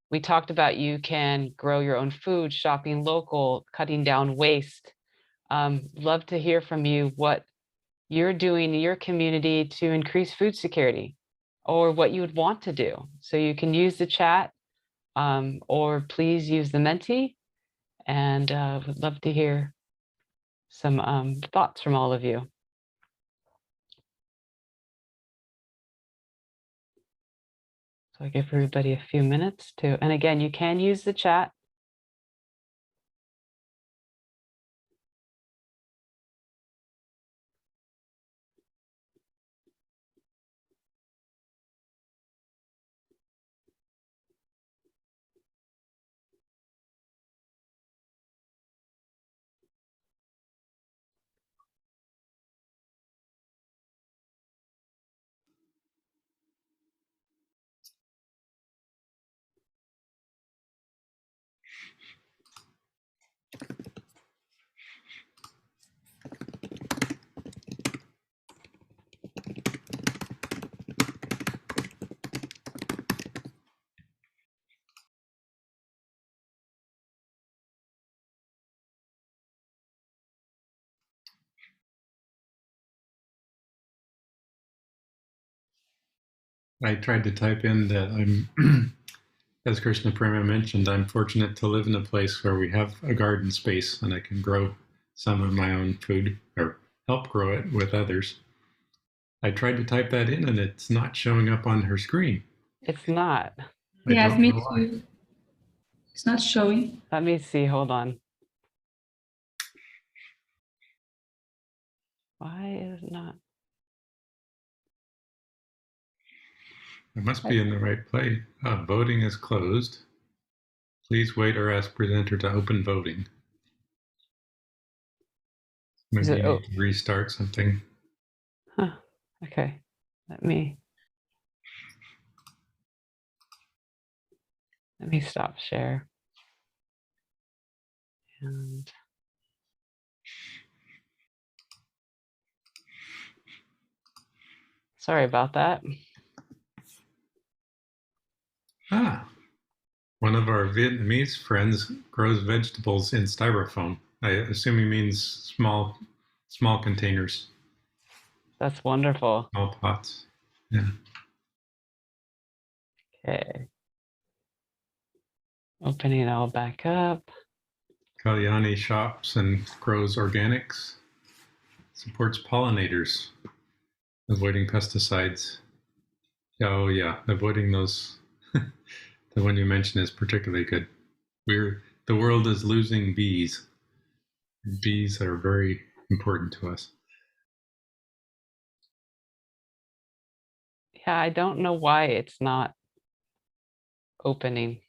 We talked about you can grow your own food, shopping local, cutting down waste. Love to hear from you what you're doing in your community to increase food security, or what you would want to do. So you can use the chat, or please use the Menti. And would love to hear some thoughts from all of you. So I give everybody a few minutes to, and again, you can use the chat. I tried to type in that I'm, as Krishna Prema mentioned, I'm fortunate to live in a place where we have a garden space and I can grow some of my own food or help grow it with others. I tried to type that in and it's not showing up on her screen. It's not. Yes, me too. It's not showing. Let me see, hold on. Why is it not? It must be in the right place. Voting is closed. Please wait or ask presenter to open voting. Maybe you need to restart something. Huh. Okay. Let me. Let me stop share. And sorry about that. One of our Vietnamese friends grows vegetables in styrofoam. I assume he means small containers, That's wonderful. small pots. Yeah. Okay. Opening it all back up. Kalyani shops and grows organics. Supports pollinators, avoiding pesticides. Oh yeah, avoiding those. The one you mentioned is particularly good. The world is losing bees. Bees are very important to us. Yeah, I don't know why it's not opening.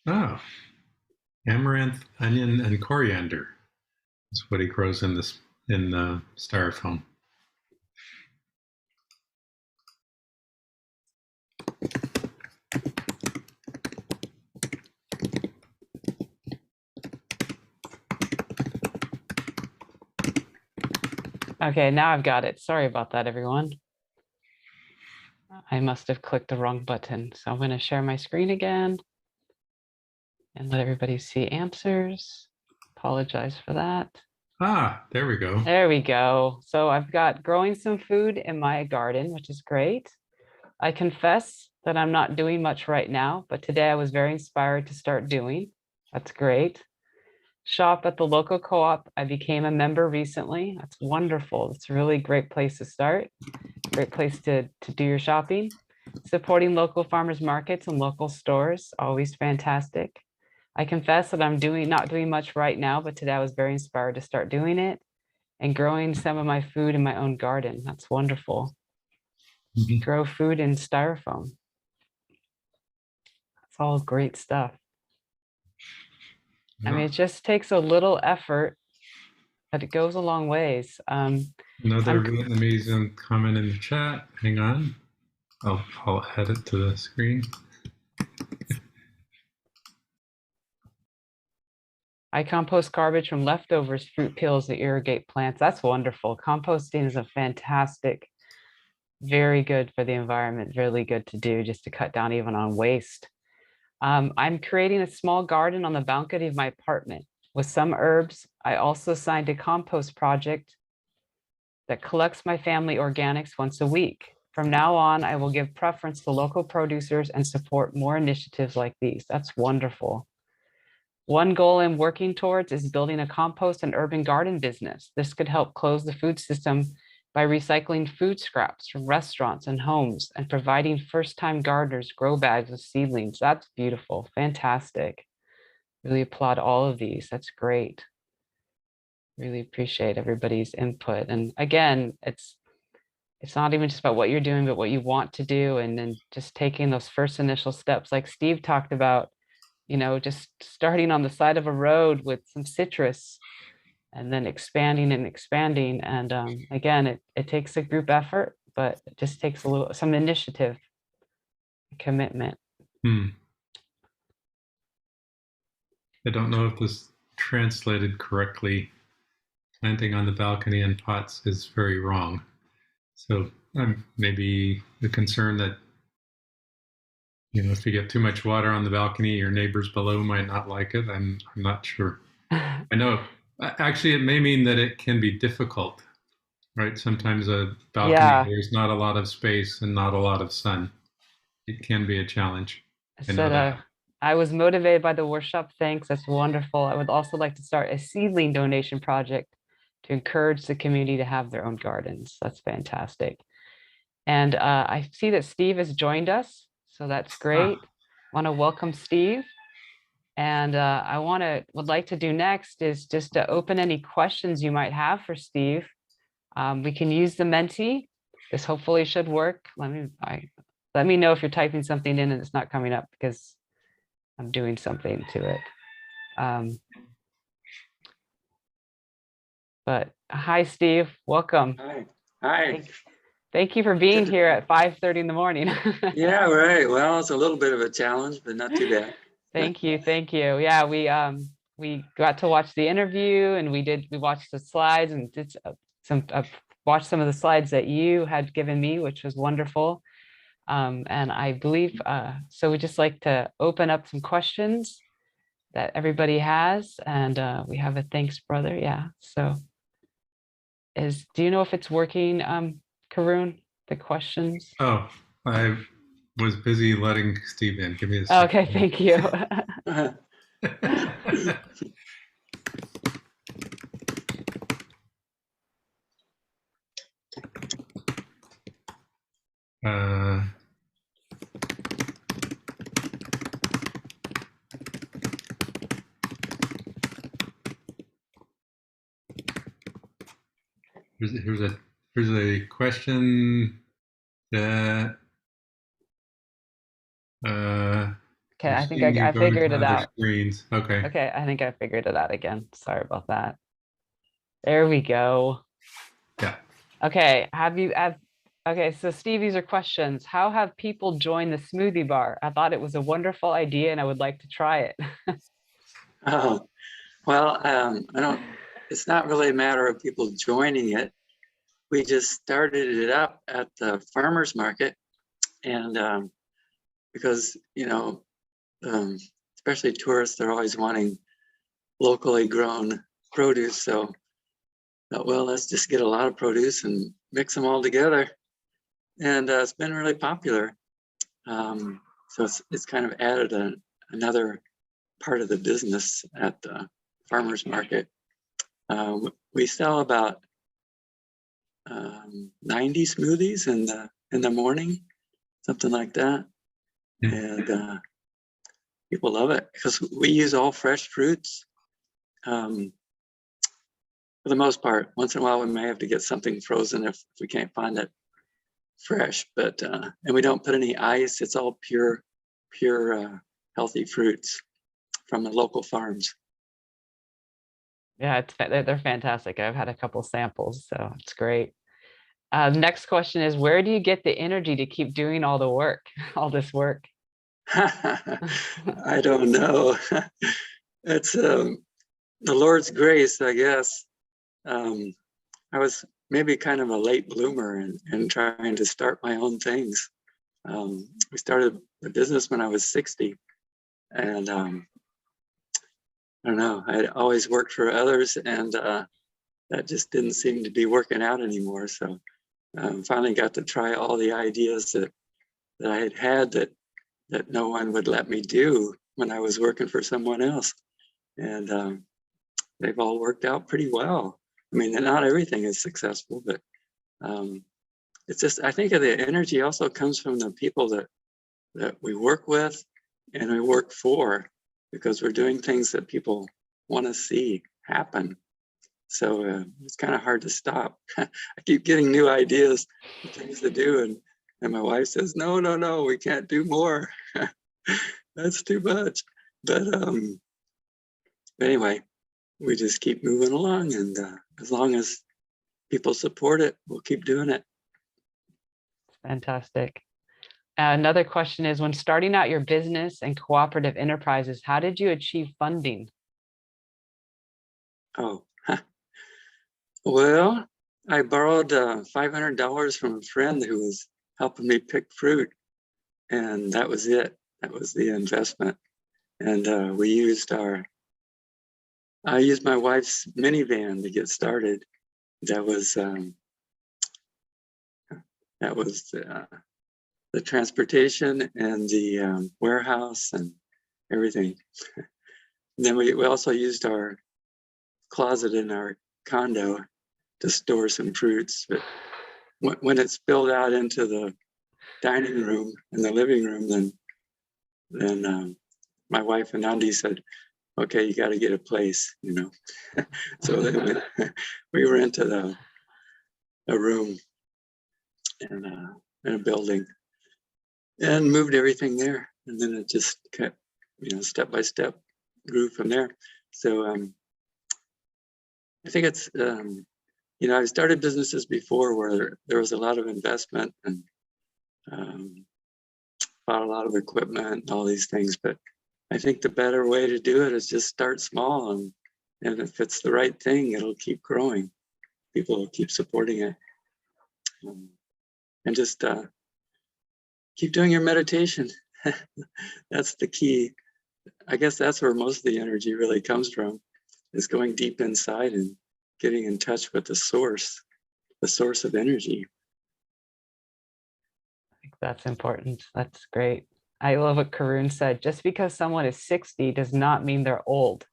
Oh, amaranth, onion, and coriander. That's what he grows in the styrofoam. Okay, now I've got it. Sorry about that, everyone. I must have clicked the wrong button. So I'm going to share my screen again and let everybody see answers. Apologize for that. Ah, there we go. There we go. So I've got growing some food in my garden, which is great. I confess that I'm not doing much right now, but today I was very inspired to start doing. That's great. Shop at the local co-op. I became a member recently. That's wonderful. It's a really great place to start. Great place to do your shopping. Supporting local farmers markets and local stores, always fantastic. I confess that I'm not doing much right now, but today I was very inspired to start doing it and growing some of my food in my own garden. That's wonderful. Mm-hmm. Grow food in styrofoam. That's all great stuff. Yeah. I mean, it just takes a little effort, but it goes a long ways. Another Vietnamese comment in the chat. Hang on. I'll add it to the screen. I compost garbage from leftovers, fruit peels that irrigate plants. That's wonderful. Composting is a fantastic, very good for the environment, really good to do just to cut down even on waste. I'm creating a small garden on the balcony of my apartment with some herbs. I also signed a compost project that collects my family organics once a week. From now on, I will give preference to local producers and support more initiatives like these. That's wonderful. One goal I'm working towards is building a compost and urban garden business. This could help close the food system by recycling food scraps from restaurants and homes and providing first-time gardeners grow bags with seedlings. That's beautiful, fantastic. Really applaud all of these. That's great. Really appreciate everybody's input. And again, it's not even just about what you're doing, but what you want to do, and then just taking those first initial steps like Steve talked about. Just starting on the side of a road with some citrus and then expanding and expanding. And again, it takes a group effort, but it just takes some initiative, commitment. I don't know if this translated correctly. Planting on the balcony in pots is very wrong. So maybe the concern that if you get too much water on the balcony, your neighbors below might not like it. I'm not sure. I know. Actually, it may mean that it can be difficult, right? Sometimes a balcony, there's not a lot of space and not a lot of sun. It can be a challenge. I was motivated by the workshop. Thanks. That's wonderful. I would also like to start a seedling donation project to encourage the community to have their own gardens. That's fantastic. And I see that Steve has joined us. So that's great. Want to welcome Steve. And would like to do next is just to open any questions you might have for Steve. We can use the Menti. This hopefully should work. Let me know if you're typing something in and it's not coming up because I'm doing something to it. But hi, Steve. Welcome. Hi. Hi. Thank you for being here at 5:30 in the morning. Yeah, right. Well, it's a little bit of a challenge, but not too bad. Thank you. Thank you. Yeah, we got to watch the interview, and we watched the slides and did watched some of the slides that you had given me, which was wonderful. And I believe so we just like to open up some questions that everybody has, and we have a thanks, brother. Yeah. So do you know if it's working, Karun, the questions? Oh, I was busy letting Steve in. Give me a second. Okay, thank you. Uh, here's a question that Okay, I think seeing you I going figured to it other out. screens. Okay. Okay, I think I figured it out again. Sorry about that. There we go. Yeah. Okay, okay, so Steve, these are questions. How have people joined the smoothie bar? I thought it was a wonderful idea and I would like to try it. Oh, well, it's not really a matter of people joining it. We just started it up at the farmer's market. And because, especially tourists, they're always wanting locally grown produce. So, well, let's just get a lot of produce and mix them all together. And it's been really popular. So it's kind of added another part of the business at the farmer's market. We sell about 90 smoothies in the morning, something like that. And people love it because we use all fresh fruits. For the most part, once in a while we may have to get something frozen if we can't find it fresh, but and we don't put any ice. It's all pure healthy fruits from the local farms. Yeah, they're fantastic. I've had a couple samples, so it's great. Next question is, where do you get the energy to keep doing all the work, all this work? I don't know. It's the Lord's grace, I guess. I was maybe kind of a late bloomer in trying to start my own things. We started the business when I was 60, and I don't know, I had always worked for others, and that just didn't seem to be working out anymore. So finally got to try all the ideas that I had that no one would let me do when I was working for someone else. And they've all worked out pretty well. I mean, not everything is successful, but it's just, I think the energy also comes from the people that we work with and we work for, because we're doing things that people want to see happen. So it's kind of hard to stop. I keep getting new ideas, things to do, and my wife says, no, we can't do more. That's too much. But anyway, we just keep moving along, and as long as people support it, we'll keep doing it. Fantastic. Another question is, when starting out your business and cooperative enterprises, how did you achieve funding? Oh, well, I borrowed $500 from a friend who was helping me pick fruit, and that was it. That was the investment. And I used my wife's minivan to get started. That was the transportation and the warehouse and everything. And then we also used our closet in our condo to store some fruits. But when it spilled out into the dining room and the living room, then my wife and Andy said, okay, you got to get a place, So then we rented a room in a building and moved everything there. And then it just kept, step by step grew from there. So, I think it's, you know, I started businesses before where there was a lot of investment and bought a lot of equipment and all these things, but I think the better way to do it is just start small, and if it's the right thing, it'll keep growing. People will keep supporting it. And just keep doing your meditation. That's the key. I guess that's where most of the energy really comes from, is going deep inside and getting in touch with the source of energy. I think that's important. That's great. I love what Karun said. Just because someone is 60 does not mean they're old.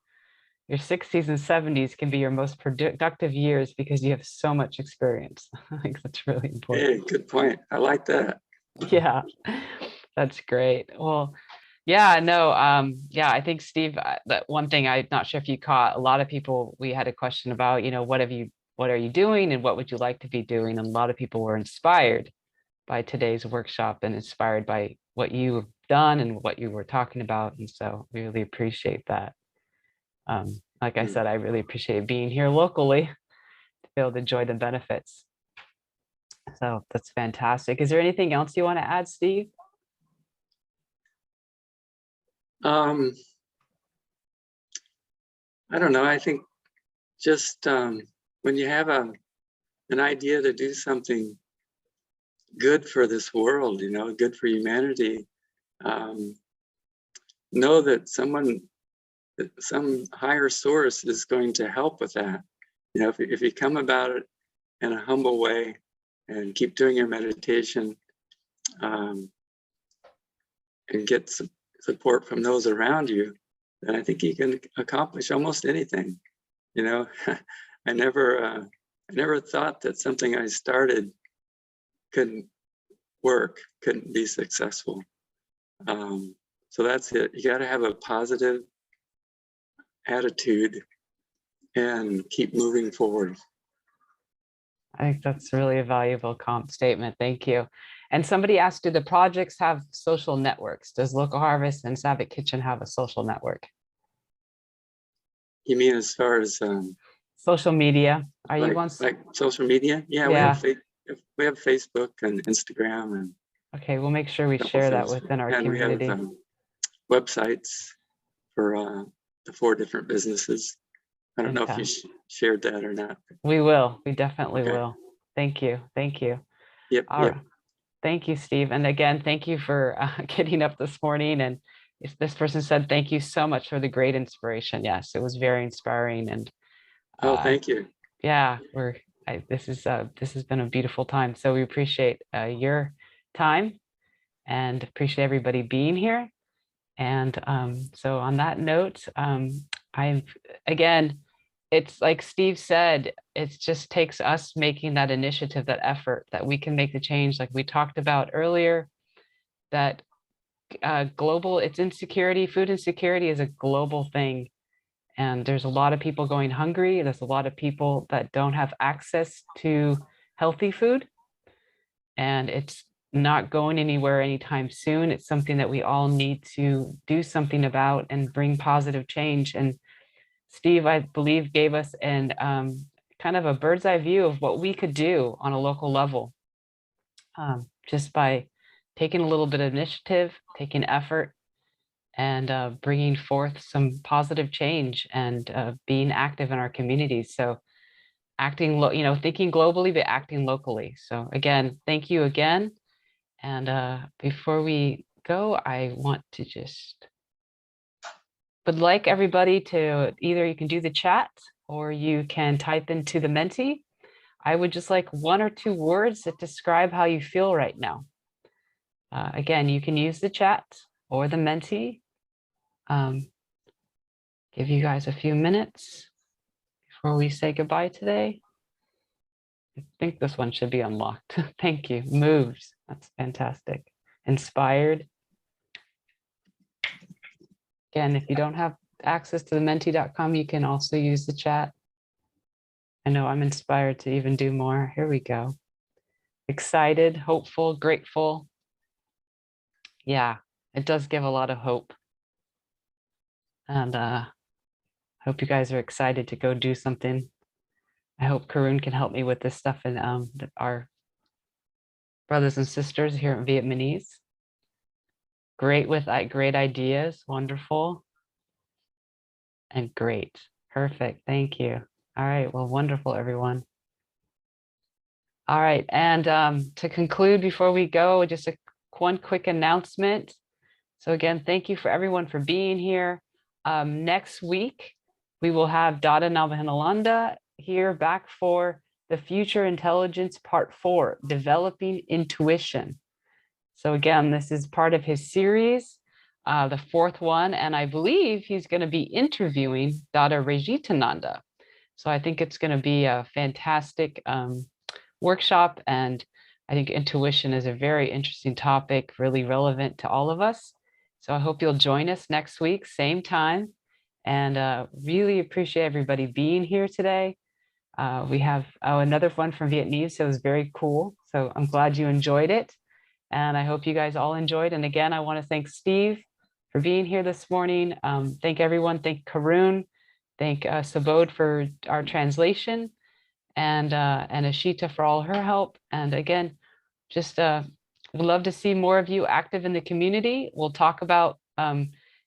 Your 60s and 70s can be your most productive years because you have so much experience. I think that's really important. Hey, good point. I like that. Yeah, that's great. Well, yeah, no, yeah, I think Steve, that one thing I'm not sure if you caught, a lot of people, we had a question about, you know, what are you doing and what would you like to be doing? And a lot of people were inspired by today's workshop and inspired by what you have done and what you were talking about. And so we really appreciate that. Like I said, I really appreciate being here locally to be able to enjoy the benefits. So that's fantastic. Is there anything else you want to add, Steve? I don't know. I think just when you have an idea to do something good for this world, you know, good for humanity, know that some higher source is going to help with that. You know, if you come about it in a humble way and keep doing your meditation, and get support from those around you, then I think you can accomplish almost anything. You know, I never thought that something I started couldn't work, couldn't be successful. So that's it. You got to have a positive attitude and keep moving forward. I think that's really a valuable statement. Thank you. And somebody asked, do the projects have social networks? Does Local Harvest and Savick Kitchen have a social network? You mean as far as social media? Are you on like social media? Yeah, yeah. we have Facebook and Instagram, and okay, we'll make sure we share that within our community. We have websites for the 4 different businesses. I don't know if you shared that or not. We will. We definitely will. Thank you. Thank you. Yep. All right. Thank you, Steve. And again, thank you for getting up this morning. And this person said, thank you so much for the great inspiration. Yes, it was very inspiring. And thank you. Yeah, this has been a beautiful time. So we appreciate your time and appreciate everybody being here. And so on that note, again, it's like Steve said, it just takes us making that initiative, that effort, that we can make the change. Like we talked about earlier, that it's insecurity, food insecurity is a global thing. And there's a lot of people going hungry. There's a lot of people that don't have access to healthy food. And it's not going anywhere anytime soon. It's something that we all need to do something about and bring positive change. And Steve, I believe, gave us an kind of a bird's eye view of what we could do on a local level, just by taking a little bit of initiative, taking effort, and bringing forth some positive change and being active in our communities. So acting, thinking globally, but acting locally. So again, thank you again. And before we go, I would like everybody to either you can do the chat or you can type into the Menti. I would just like 1 or 2 words that describe how you feel right now. Again, you can use the chat or the Menti. Give you guys a few minutes before we say goodbye today. I think this one should be unlocked. Thank you. Moves. That's fantastic. Inspired. Again, if you don't have access to the menti.com, you can also use the chat. I know I'm inspired to even do more. Here we go. Excited, hopeful, grateful. Yeah, it does give a lot of hope. And hope you guys are excited to go do something I hope Karun can help me with this stuff and our brothers and sisters here in Vietnamese. Great with great ideas, wonderful. And great, perfect, thank you. All right, well, wonderful, everyone. All right, and to conclude before we go, just one quick announcement. So again, thank you for everyone for being here. Next week, we will have Dada Navahinalanda here back for the Future Intelligence Part 4, Developing Intuition. So again, this is part of his series, the fourth one, and I believe he's going to be interviewing Dada Rejitananda. So I think it's going to be a fantastic workshop, and I think intuition is a very interesting topic, really relevant to all of us. So I hope you'll join us next week, same time, and really appreciate everybody being here today. We have another one from Vietnamese, so it was very cool. So I'm glad you enjoyed it, and I hope you guys all enjoyed. And again, I want to thank Steve for being here this morning. Thank everyone. Thank Karun. Thank Sabod for our translation, and Ashita for all her help. And again, just we'd love to see more of you active in the community. We'll talk about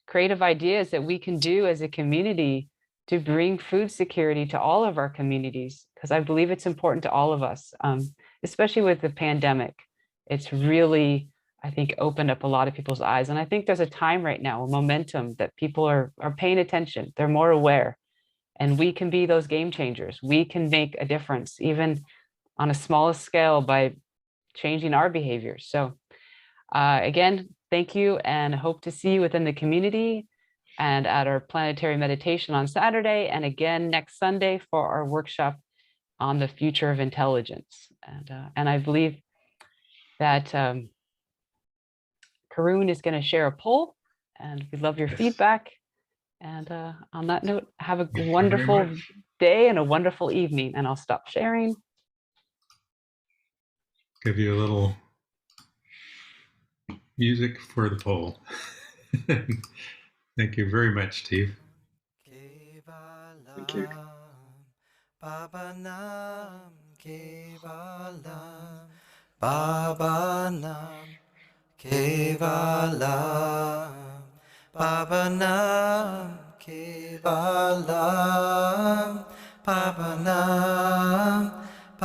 creative ideas that we can do as a community to bring food security to all of our communities, because I believe it's important to all of us, especially with the pandemic. It's really, I think, opened up a lot of people's eyes. And I think there's a time right now, a momentum that people are paying attention. They're more aware. And we can be those game changers. We can make a difference, even on a smallest scale, by changing our behaviors. So again, thank you, and hope to see you within the community and at our planetary meditation on Saturday, and again next Sunday for our workshop on the future of intelligence. And I believe that Karun is going to share a poll, and we'd love your feedback. And on that note, have a wonderful day and a wonderful evening, and I'll stop sharing. Give you a little music for the poll. Thank you very much, Steve. Thank you. Baba Nam Kevalam, Baba Nam Kevalam, Baba Nam Kevalam, Baba Nam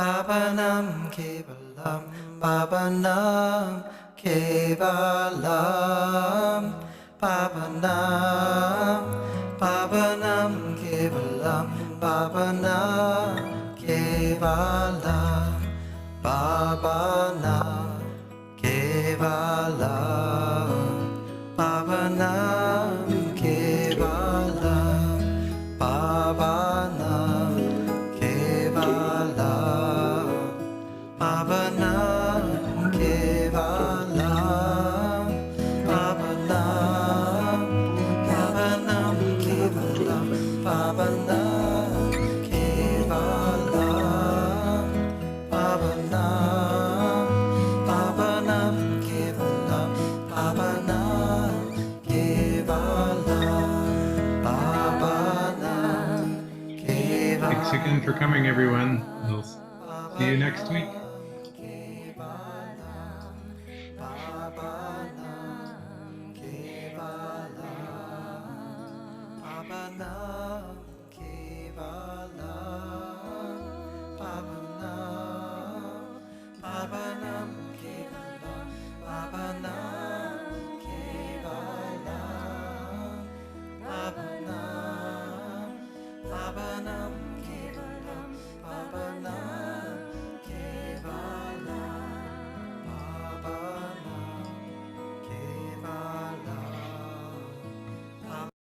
Kevalam, Baba Nam Kevalam, Baba Nam Kevalam, Baba Nam Kevalam, Baba Nam Kevalam, Baba Nam Kevalam, Baba Nam Kevalam, Baba Nam Kevalam, Baba Nam Kevalam, Baba Nam Kevalam, Baba Nam Kevalam, Baba Nam Kevalam, Baba Nam Kevalam. Thanks again for coming, everyone. We'll see you next week.